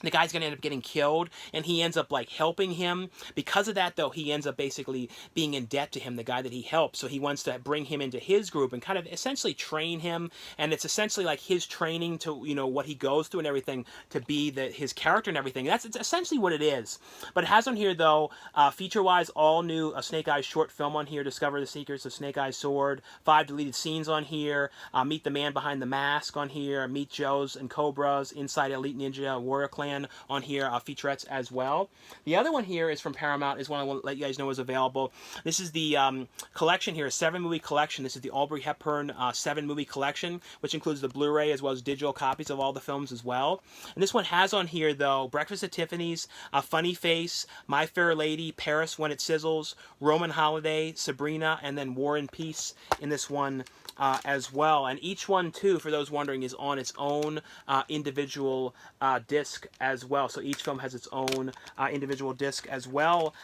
The guy's going to end up getting killed, and he ends up, like, helping him. Because of that, though, he ends up basically being in debt to him, the guy that he helped. So he wants to bring him into his group and kind of essentially train him. And it's essentially like his training to, you know, what he goes through and everything to be his character and everything. It's essentially what it is. But it has on here, though, feature-wise, all new Snake Eyes short film on here. Discover the secrets of Snake Eyes' sword. 5 deleted scenes on here. Meet the man behind the mask on here. Meet Joes and Cobras. Inside Elite Ninja Warrior Clan Aquaman on here, featurettes as well. The other one here is from Paramount, is one I want to let you guys know is available. This is the collection here, a 7-movie collection. This is the Aubrey Hepburn 7-movie collection, which includes the Blu-ray as well as digital copies of all the films as well. And this one has on here, though, Breakfast at Tiffany's, Funny Face, My Fair Lady, Paris When It Sizzles, Roman Holiday, Sabrina, and then War and Peace in this one as well. And each one, too, for those wondering, is on its own individual disc as well. So each film has its own individual disc as well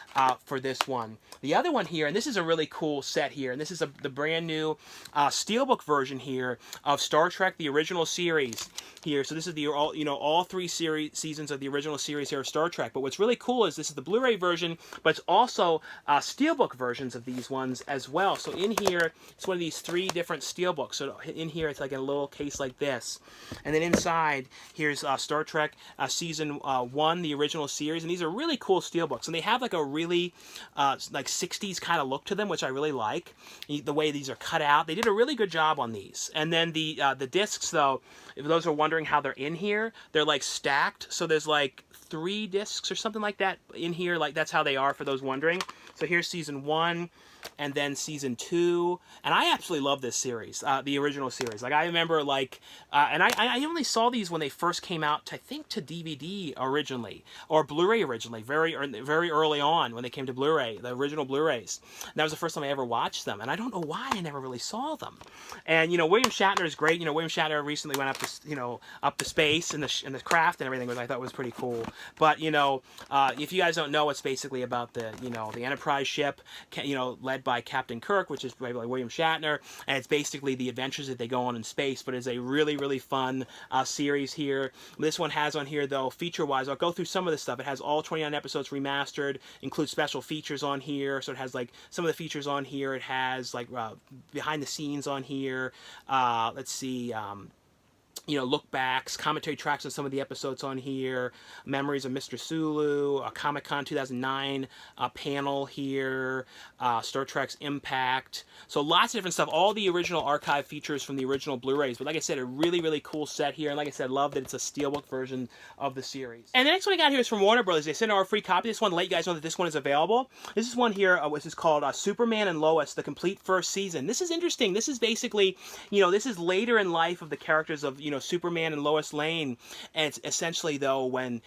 for this one. The other one here, and this is a really cool set here, and this is the brand new Steelbook version here of Star Trek, the original series here. So this is the all 3 seasons of the original series here of Star Trek. But what's really cool is this is the Blu-ray version, but it's also Steelbook versions of these ones as well. So in here, it's one of these 3 different Steelbooks. So in here, it's like a little case like this. And then inside, here's Star Trek Season 1, the original series. And these are really cool Steelbooks. And they have like a really like 60s kind of look to them, which I really like. The way these are cut out. They did a really good job on these. And then the discs, though, if those are wondering how they're in here, they're like stacked. So there's like 3 discs or something like that in here. Like that's how they are for those wondering. So here's Season 1. And then Season 2, and I absolutely love this series, the original series. Like I remember, like, and I only saw these when they first came out, I think, to DVD originally, or Blu-ray originally, very early on when they came to Blu-ray, the original Blu-rays. And that was the first time I ever watched them, and I don't know why I never really saw them. And William Shatner is great. William Shatner recently went up to up to space in the craft and everything, which I thought was pretty cool. But if you guys don't know, it's basically about the the Enterprise ship, led by Captain Kirk, which is played by William Shatner, and it's basically the adventures that they go on in space, but it's a really, really fun series here. This one has on here, though, feature-wise, I'll go through some of this stuff. It has all 29 episodes remastered, includes special features on here, so it has, like, some of the features on here. It has, like, behind the scenes on here. Let's see... look backs, commentary tracks on some of the episodes on here, memories of Mr. Sulu, a Comic-Con 2009 panel here, Star Trek's Impact. So lots of different stuff. All the original archive features from the original Blu-rays. But like I said, a really, really cool set here. And like I said, love that it's a Steelbook version of the series. And the next one I got here is from Warner Brothers. They sent out a free copy. This one to let you guys know that this one is available. This is one here, which is called Superman and Lois, the complete first season. This is interesting. This is basically, this is later in life of the characters of, Superman and Lois Lane. And it's essentially, though, when,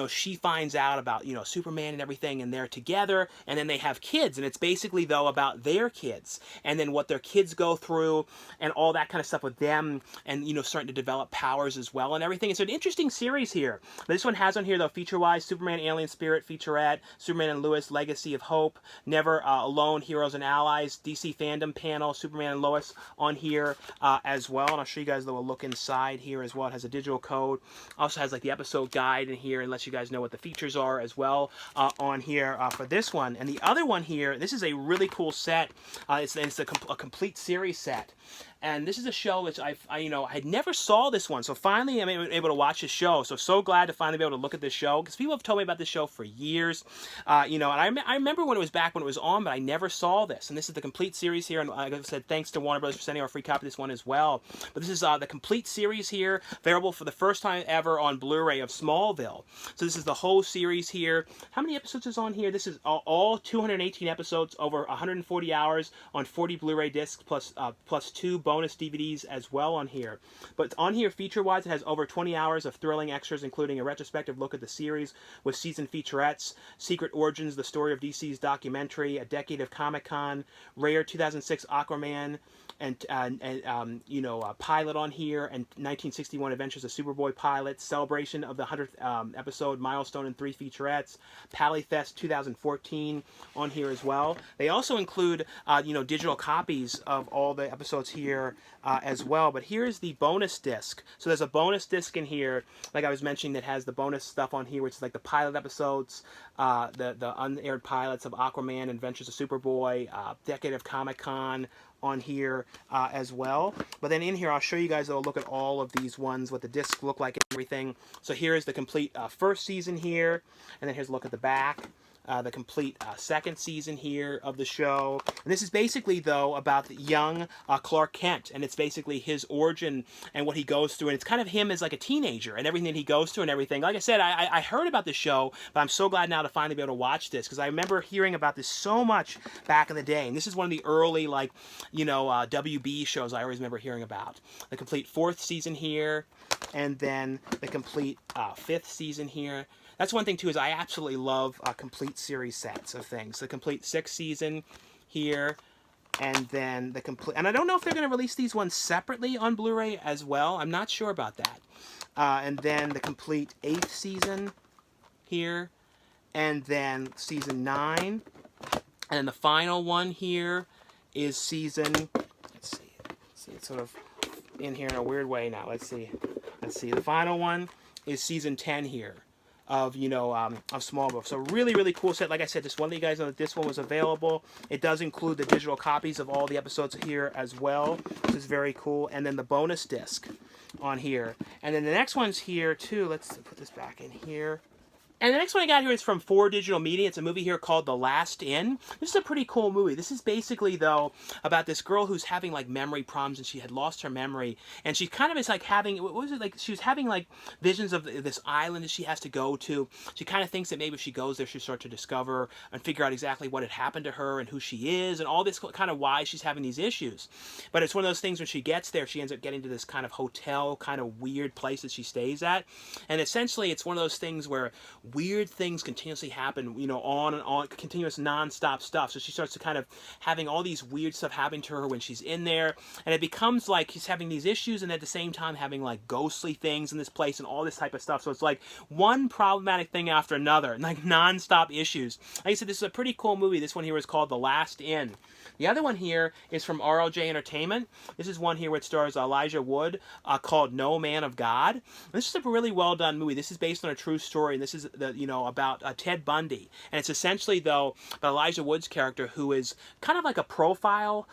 she finds out about, Superman and everything, and they're together, and then they have kids. And it's basically, though, about their kids, and then what their kids go through, and all that kind of stuff with them, and, starting to develop powers as well, and everything. It's an interesting series here. This one has on here, though, feature-wise, Superman, Alien Spirit, featurette, Superman and Lois, Legacy of Hope, Never Alone, Heroes and Allies, DC Fandom panel, Superman and Lois on here as well. And I'll show you guys, though, a look inside here as well. It has a digital code. Also has like the episode guide in here and lets you guys know what the features are as well on here for this one. And the other one here, this is a really cool set. It's a complete series set. And this is a show which I had never saw this one. So finally I'm able to watch this show. So glad to finally be able to look at this show, because people have told me about this show for years. And I remember when it was back when it was on, but I never saw this. And this is the complete series here. And like I said, thanks to Warner Brothers for sending our free copy of this one as well. But this is the complete series here, available for the first time ever on Blu-ray of Smallville. So this is the whole series here. How many episodes is on here? This is all 218 episodes, over 140 hours on 40 Blu-ray discs, plus 2 bonus DVDs as well on here. But on here, feature-wise, it has over 20 hours of thrilling extras, including a retrospective look at the series with season featurettes, Secret Origins, the story of DC's documentary, a decade of Comic-Con, rare 2006 Aquaman, and a pilot on here, and 1961 Adventures of Superboy pilot, celebration of the 100th episode, milestone, and 3 featurettes, Pallyfest 2014 on here as well. They also include digital copies of all the episodes here as well. But here's the bonus disc. So there's a bonus disc in here, like I was mentioning, that has the bonus stuff on here, which is like the pilot episodes, the unaired pilots of Aquaman, Adventures of Superboy, Decade of Comic-Con on here as well. But then in here, I'll show you guys, though, a look at all of these ones, what the discs look like and everything. So here is the complete first season here, and then here's a look at the back. the complete second season here of the show. And this is basically, though, about the young Clark Kent, and it's basically his origin and what he goes through, and it's kind of him as like a teenager and everything that he goes through and everything. Like I said, I heard about this show, but I'm so glad now to finally be able to watch this, because I remember hearing about this so much back in the day, and this is one of the early, like, you know, WB shows I always remember hearing about. The complete fourth season here, and then the complete fifth season here. That's one thing, too, is I absolutely love complete series sets of things. The complete sixth season here, and then the complete... And I don't know if they're going to release these ones separately on Blu-ray as well. I'm not sure about that. And then the complete eighth season here, and then season 9. And then the final one here is season... Let's see. It's sort of in here in a weird way now. Let's see. The final one is season 10 here of, you know, of Smallville. So really, really cool set. Like I said, just want to let you guys know that this one was available. It does include the digital copies of all the episodes here as well, which is very cool. And then the bonus disc on here. And then the next one's here too. Let's put this back in here. And the next one I got here is from 4 Digital Media. It's a movie here called The Last Inn. This is a pretty cool movie. This is basically, though, about this girl who's having, like, memory problems, and she had lost her memory. And she kind of is, like, having, what was it, like, she was having, like, visions of this island that she has to go to. She kind of thinks that maybe if she goes there, she'll start to discover and figure out exactly what had happened to her and who she is and all this kind of why she's having these issues. But it's one of those things when she gets there, she ends up getting to this kind of hotel, kind of weird place that she stays at. And essentially, it's one of those things where weird things continuously happen, you know, on and on, continuous non-stop stuff. So she starts to kind of having all these weird stuff happen to her when she's in there, and it becomes like she's having these issues and at the same time having like ghostly things in this place and all this type of stuff. So it's like one problematic thing after another, and like non-stop issues. Like I said, this is a pretty cool movie. This one here is called The Last Inn. The other one here is from RLJ Entertainment. This is one here which stars Elijah Wood, called No Man of God. This is a really well done movie. This is based on a true story, and this is the, you know, about Ted Bundy. And it's essentially, though, about Elijah Wood's character, who is kind of like a profiler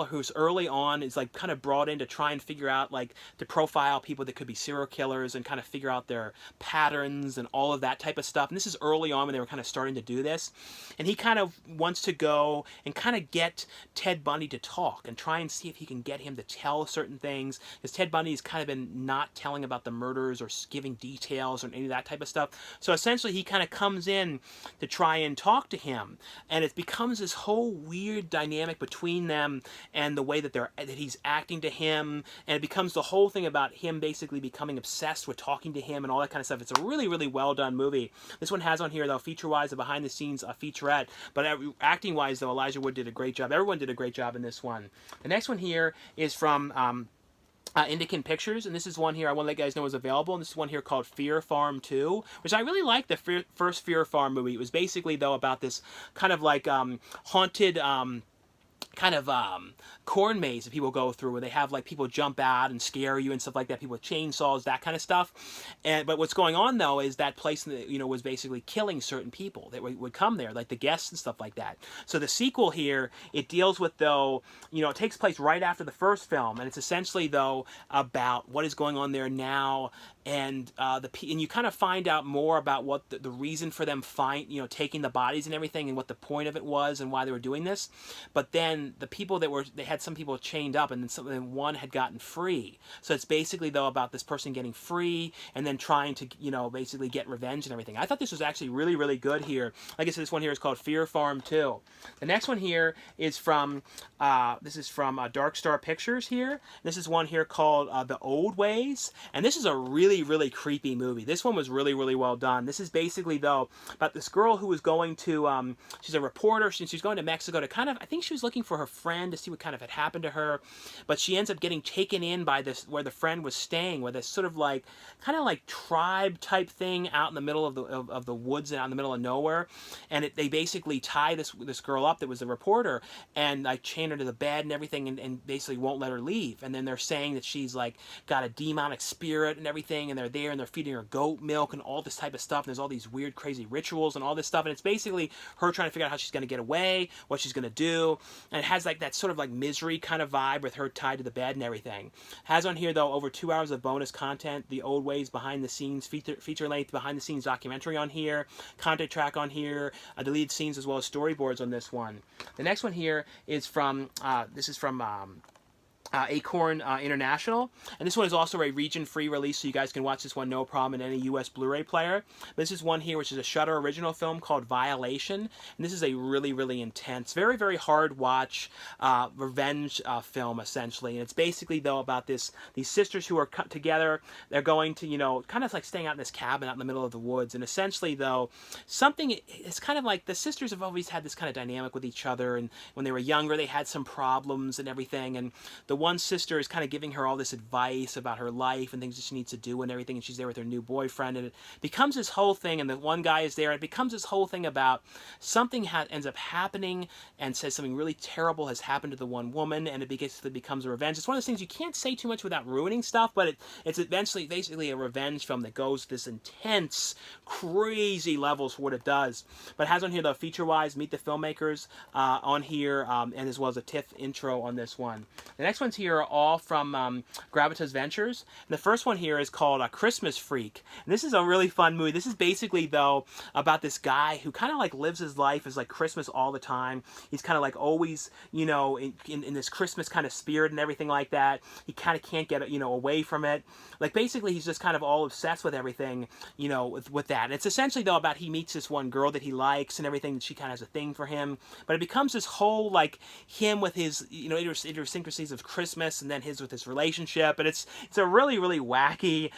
who's early on is like kind of brought in to try and figure out, like, to profile people that could be serial killers and kind of figure out their patterns and all of that type of stuff. And this is early on when they were kind of starting to do this. And he kind of wants to go and kind of get Ted Bundy to talk and try and see if he can get him to tell certain things, because Ted Bundy has kind of been not telling about the murders or giving details or any of that type of stuff. So essentially he kind of comes in to try and talk to him, and it becomes this whole weird dynamic between them and the way that he's acting to him, and it becomes the whole thing about him basically becoming obsessed with talking to him and all that kind of stuff. It's a really, really well done movie. This one has on here, though, feature-wise, a behind-the-scenes featurette, but acting-wise, though, Elijah Wood did a great job. Everyone did a great job in this one. The next one here is from Indican Pictures, and this is one here I want to let you guys know is available, and this is one here called Fear Farm 2, which I really liked the first Fear Farm movie. It was basically, though, about this kind of like haunted kind of corn maze that people go through, where they have like people jump out and scare you and stuff like that, people with chainsaws, that kind of stuff. But what's going on, though, is that place, you know, was basically killing certain people that would come there, like the guests and stuff like that. So the sequel here, it deals with, though, you know, it takes place right after the first film, and it's essentially, though, about what is going on there now, and you kind of find out more about what the reason for them taking the bodies and everything, and what the point of it was and why they were doing this. But then the people they had some people chained up, and then one had gotten free. So it's basically, though, about this person getting free and then trying to, you know, basically get revenge and everything. I thought this was actually really, really good here. Like I said, this one here is called Fear Farm 2. The next one here is from Dark Star Pictures here. This is one here called The Old Ways, and this is a really, really creepy movie. This one was really, really well done. This is basically, though, about this girl who was going to she's a reporter. She's going to Mexico to kind of, I think she was looking for her friend to see what kind of had happened to her, but she ends up getting taken in by this, where the friend was staying, where this sort of like kind of like tribe type thing out in the middle of the woods and out in the middle of nowhere. And they basically tie this girl up that was the reporter, and like chain her to the bed and everything, and basically won't let her leave. And then they're saying that she's like got a demonic spirit and everything, everything, and they're there and they're feeding her goat milk and all this type of stuff, and there's all these weird crazy rituals and all this stuff, and it's basically her trying to figure out how she's going to get away, what she's going to do, and it has like that sort of like misery kind of vibe with her tied to the bed and everything. Has on here though over 2 hours of bonus content, the old ways behind the scenes feature length behind the scenes documentary on here, content track on here, deleted scenes as well as storyboards on this one. The next one here is from this is from Acorn International, and this one is also a region-free release, so you guys can watch this one no problem in any US Blu-ray player. This is one here which is a Shudder original film called Violation, and this is a really, really intense, very, very hard watch revenge film essentially, and it's basically though about these sisters who are cut together. They're going to, you know, kind of like staying out in this cabin out in the middle of the woods, and essentially though something, it's kind of like the sisters have always had this kind of dynamic with each other, and when they were younger they had some problems and everything, and the one sister is kind of giving her all this advice about her life and things that she needs to do and everything, and she's there with her new boyfriend, and it becomes this whole thing, and the one guy is there, and it becomes this whole thing about something ends up happening and says something really terrible has happened to the one woman, and it basically becomes a revenge. It's one of those things you can't say too much without ruining stuff, but it's eventually basically a revenge film that goes this intense, crazy levels for what it does. But it has on here the feature-wise, meet the filmmakers on here, and as well as a TIFF intro on this one. The next one's here are all from Gravitas Ventures. And the first one here is called Christmas Freak. And this is a really fun movie. This is basically, though, about this guy who kind of like lives his life as like Christmas all the time. He's kind of like always, you know, in this Christmas kind of spirit and everything like that. He kind of can't get, you know, away from it. Like basically he's just kind of all obsessed with everything, you know, with that. And it's essentially, though, about he meets this one girl that he likes and everything, that she kind of has a thing for him. But it becomes this whole, like, him with his, you know, idiosyncrasies of Christmas, and then his with his relationship, and it's a really, really wacky,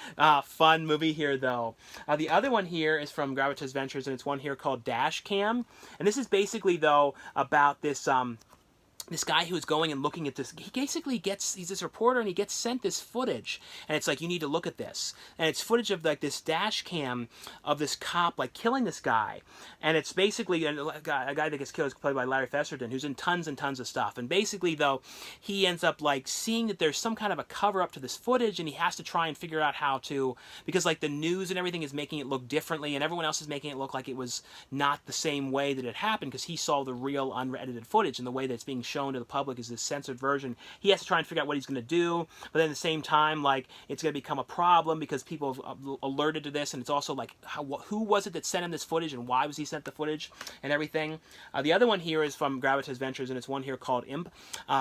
fun movie here, though. The other one here is from Gravitas Ventures, and it's one here called Dash Cam, and this is basically, though, about this this guy who is going and looking at this. He basically he's this reporter, and he gets sent this footage, and it's like, you need to look at this, and it's footage of like this dash cam of this cop like killing this guy, and it's basically a guy that gets killed is played by Larry Festerton, who's in tons and tons of stuff, and basically though he ends up like seeing that there's some kind of a cover up to this footage, and he has to try and figure out how to, because like the news and everything is making it look differently, and everyone else is making it look like it was not the same way that it happened, because he saw the real unedited footage, and the way that it's being shown to the public is this censored version. He has to try and figure out what he's going to do, but then at the same time, like, it's going to become a problem because people have alerted to this, and it's also like, who was it that sent him this footage, and why was he sent the footage, and everything. The other one here is from Gravitas Ventures, and it's one here called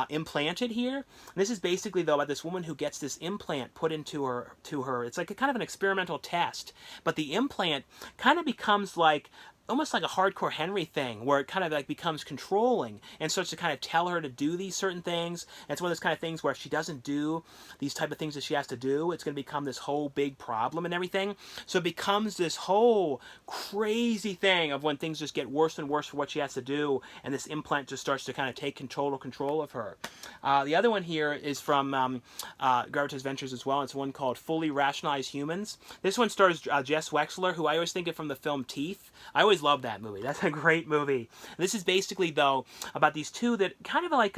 Implanted here. And this is basically, though, about this woman who gets this implant put into her. It's like a kind of an experimental test, but the implant kind of becomes like almost like a Hardcore Henry thing, where it kind of like becomes controlling and starts to kind of tell her to do these certain things. And it's one of those kind of things where if she doesn't do these type of things that she has to do, it's going to become this whole big problem and everything. So it becomes this whole crazy thing of when things just get worse and worse for what she has to do, and this implant just starts to kind of take control of her. The other one here is from Gravitas Ventures as well. It's one called Fully Rationalized Humans. This one stars Jess Wexler, who I always think of from the film Teeth. I always love that movie. That's a great movie. This is basically, though, about these two that kind of like,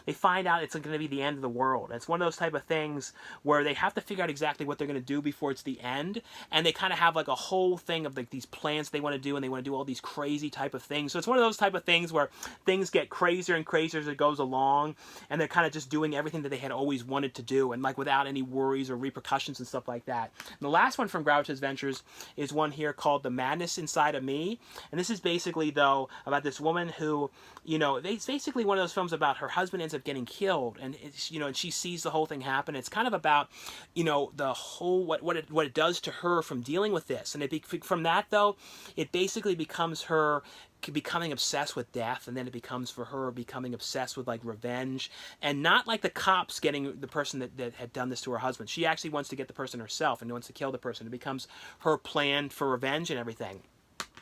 they find out it's going to be the end of the world. It's one of those type of things where they have to figure out exactly what they're going to do before it's the end, and they kind of have like a whole thing of like these plans they want to do, and they want to do all these crazy type of things. So it's one of those type of things where things get crazier and crazier as it goes along, and they're kind of just doing everything that they had always wanted to do, and like without any worries or repercussions and stuff like that. And the last one from Gravitas Ventures is one here called The Madness Inside of Me. And this is basically, though, about this woman who, you know, it's basically one of those films about her husband ends up getting killed, and it's, you know, and she sees the whole thing happen. It's kind of about, you know, the whole what it does to her from dealing with this, and from that, though, it basically becomes her becoming obsessed with death, and then it becomes for her becoming obsessed with like revenge, and not like the cops getting the person that had done this to her husband. She actually wants to get the person herself and wants to kill the person. It becomes her plan for revenge and everything.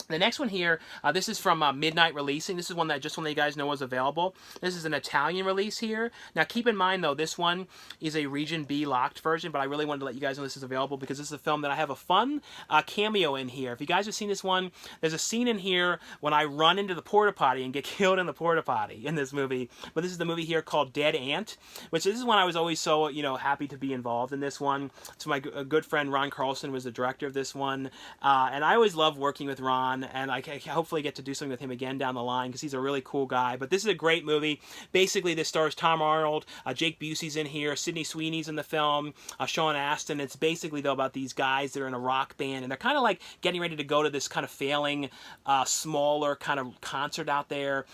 The next one here, this is from Midnight Releasing. This is one that just want to let you guys know is available. This is an Italian release here. Now keep in mind though, this one is a Region B locked version, but I really wanted to let you guys know this is available because this is a film that I have a fun cameo in here. If you guys have seen this one, there's a scene in here when I run into the porta potty and get killed in the porta potty in this movie. But this is the movie here called Dead Ant, which this is one I was always so, you know, happy to be involved in this one. So my good friend Ron Carlson was the director of this one, and I always love working with Ron. And I hopefully get to do something with him again down the line because he's a really cool guy. But this is a great movie. Basically, this stars Tom Arnold, Jake Busey's in here, Sydney Sweeney's in the film, Sean Astin. It's basically, though, about these guys that are in a rock band, and they're kind of like getting ready to go to this kind of failing, smaller kind of concert out there.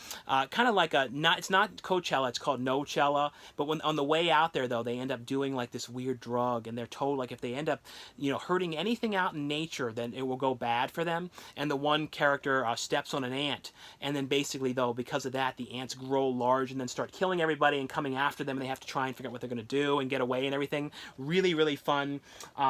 Kind of like it's not Coachella, it's called Nochella. But when on the way out there, though, they end up doing like this weird drug, and they're told like if they end up, you know, hurting anything out in nature, then it will go bad for them. And the one character steps on an ant, and then basically though because of that the ants grow large and then start killing everybody and coming after them, and they have to try and figure out what they're going to do and get away and everything. Really fun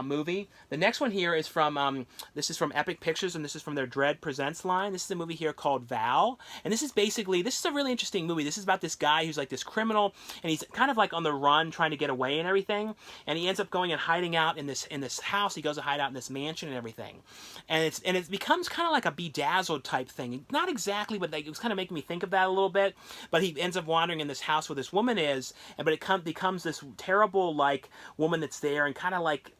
movie. The next one here is from this is from Epic Pictures, and this is from their Dread Presents line. This is a movie here called Val, and this is a really interesting movie. This is about this guy who's like this criminal, and he's kind of like on the run trying to get away and everything, and he ends up going and hiding out in this house. He goes to hide out in this mansion and everything, and it becomes kind of like a Bedazzled type thing. Not exactly, but it was kind of making me think of that a little bit. But he ends up wandering in this house where this woman is, but it becomes this terrible like woman that's there, and kind of like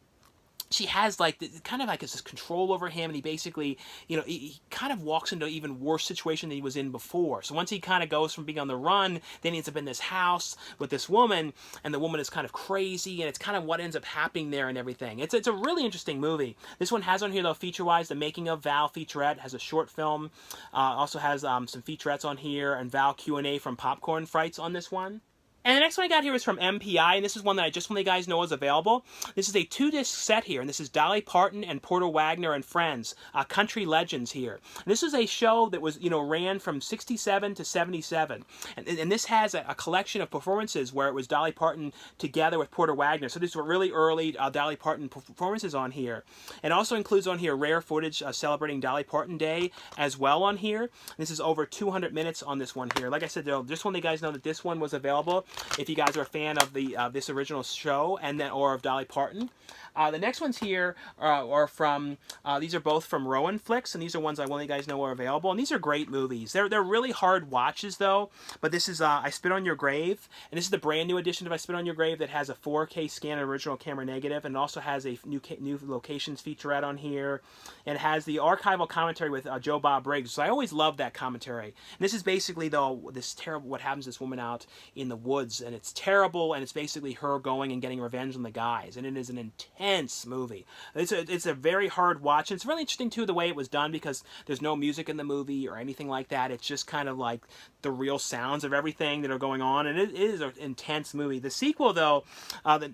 she has like kind of like this control over him, and he basically, you know, he kind of walks into an even worse situation than he was in before. So once he kind of goes from being on the run, then he ends up in this house with this woman, and the woman is kind of crazy, and it's kind of what ends up happening there and everything. It's a really interesting movie. This one has on here though feature-wise the Making of Val featurette, has a short film, also has some featurettes on here, and Val Q&A from Popcorn Frights on this one. And the next one I got here is from MPI, and this is one that I just want to let you guys know is available. This is a 2-disc set here, and this is Dolly Parton and Porter Wagner and Friends, Country Legends here. And this is a show that was, you know, ran from 67 to 77. And this has a collection of performances where it was Dolly Parton together with Porter Wagner. So these were really early Dolly Parton performances on here. And also includes on here rare footage celebrating Dolly Parton Day as well on here. And this is over 200 minutes on this one here. Like I said, though, just want to let you guys know that this one was available if you guys are a fan of the this original show and then or of Dolly Parton. The next ones here are from, these are both from Rowan Flicks, and these are ones I want you guys know are available, and these are great movies. They're really hard watches though, but this is I Spit on Your Grave, and this is the brand new edition of I Spit on Your Grave that has a 4K scan original camera negative, and also has a new locations featurette on here, and it has the archival commentary with Joe Bob Briggs. So I always love that commentary. And this is basically though this terrible, what happens to this woman out in the woods, and it's terrible, and it's basically her going and getting revenge on the guys, and it is an intense movie. It's a very hard watch, and it's really interesting too the way it was done, because there's no music in the movie or anything like that. It's just kind of like the real sounds of everything that are going on, and it is an intense movie. The sequel though,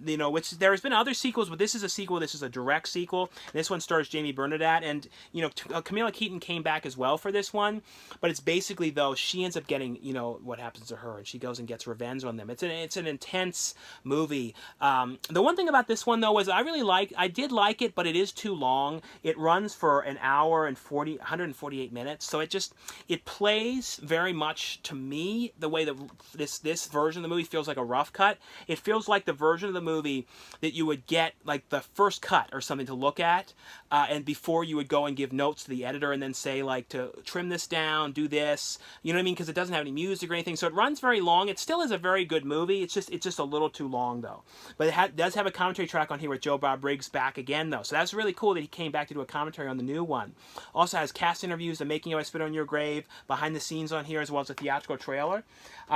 you know, which there's been other sequels, but this is a sequel. This is a direct sequel. This one stars Jamie Bernadette, and you know, Camilla Keaton came back as well for this one, but it's basically though she ends up getting, you know, what happens to her, and she goes and gets revenge on them. It's an intense movie. The one thing about this one though was I did like it, but it is too long. It runs for an hour and 148 minutes, so it plays very much to me the way that this version of the movie feels like a rough cut. It feels like the version of the movie that you would get like the first cut or something to look at, and before you would go and give notes to the editor and then say like to trim this down, do this, you know what I mean? Because it doesn't have any music or anything, so it runs very long. It still is a very good movie. It's just a little too long though. But it does have a commentary track on here with Joe Bob Briggs back again though, so that's really cool that he came back to do a commentary on the new one. Also has cast interviews, the making of I Spit on Your Grave, behind the scenes on here, as well as a theatrical trailer.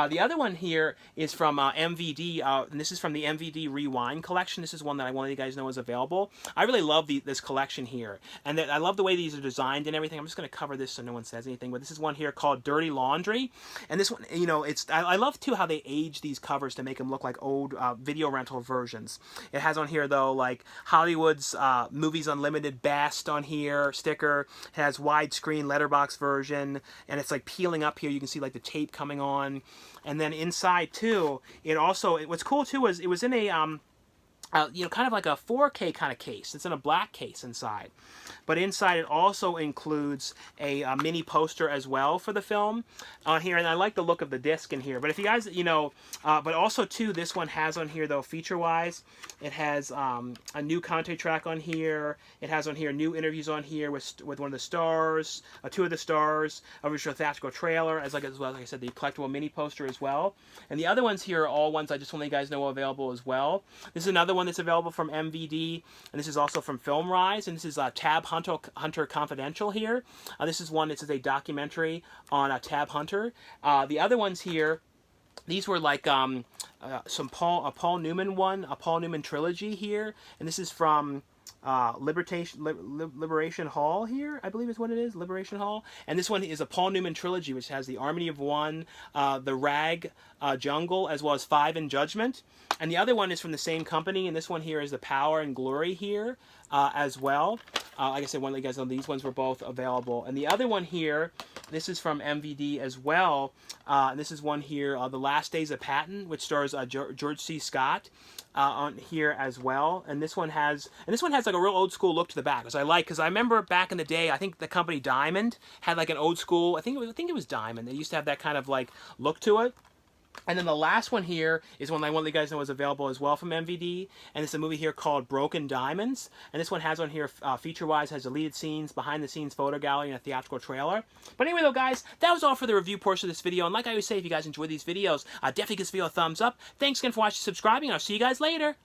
The other one here is from MVD, and this is from the MVD Rewind collection. This is one that I wanted you guys to know is available. I really love this collection here, and I love the way these are designed and everything. I'm just going to cover this so no one says anything, but this is one here called Dirty Laundry, and this one, you know, I love too how they age these covers to make them look like old video rental versions. It has on here though like Hollywood's Movies Unlimited Best on here sticker. It has widescreen letterbox version, and it's like peeling up here. You can see like the tape coming on, and then inside too, what's cool too is it was in a you know, kind of like a 4K kind of case. It's in a black case inside. But inside it also includes a mini poster as well for the film on here. And I like the look of the disc in here. But if you guys, you know, but also too, this one has on here though, feature-wise, it has a new commentary track on here. It has on here new interviews on here with one of the stars, two of the stars, a original theatrical trailer, as well, like I said, the collectible mini poster as well. And the other ones here are all ones I just want to let you guys know are available as well. This is another one that's available from MVD, and this is also from FilmRise, and this is Tab Hunter Confidential here. This is one, this is a documentary on Tab Hunter. The other ones here, these were like a Paul Newman one, a Paul Newman trilogy here, and this is from Liberation Hall here, I believe is what it is, Liberation Hall. And this one is a Paul Newman trilogy, which has the Harmony of One, the Rag Jungle, as well as Five in Judgment. And the other one is from the same company, and this one here is the Power and Glory here as well. Like I said, one of you guys know these ones were both available. And the other one here, this is from MVD as well. And this is one here, The Last Days of Patton, which stars George C. Scott on here as well. And this one has like a real old school look to the back, which I like, because I remember back in the day, I think the company Diamond had like an old school, I think it was Diamond. They used to have that kind of like look to it. And then the last one here is one I want you guys to know is available as well from MVD, and it's a movie here called Broken Diamonds. And this one has on here, feature-wise, has deleted scenes, behind-the-scenes photo gallery, and a theatrical trailer. But anyway, though, guys, that was all for the review portion of this video. And like I always say, if you guys enjoy these videos, definitely give this video a thumbs up. Thanks again for watching, subscribing, and I'll see you guys later.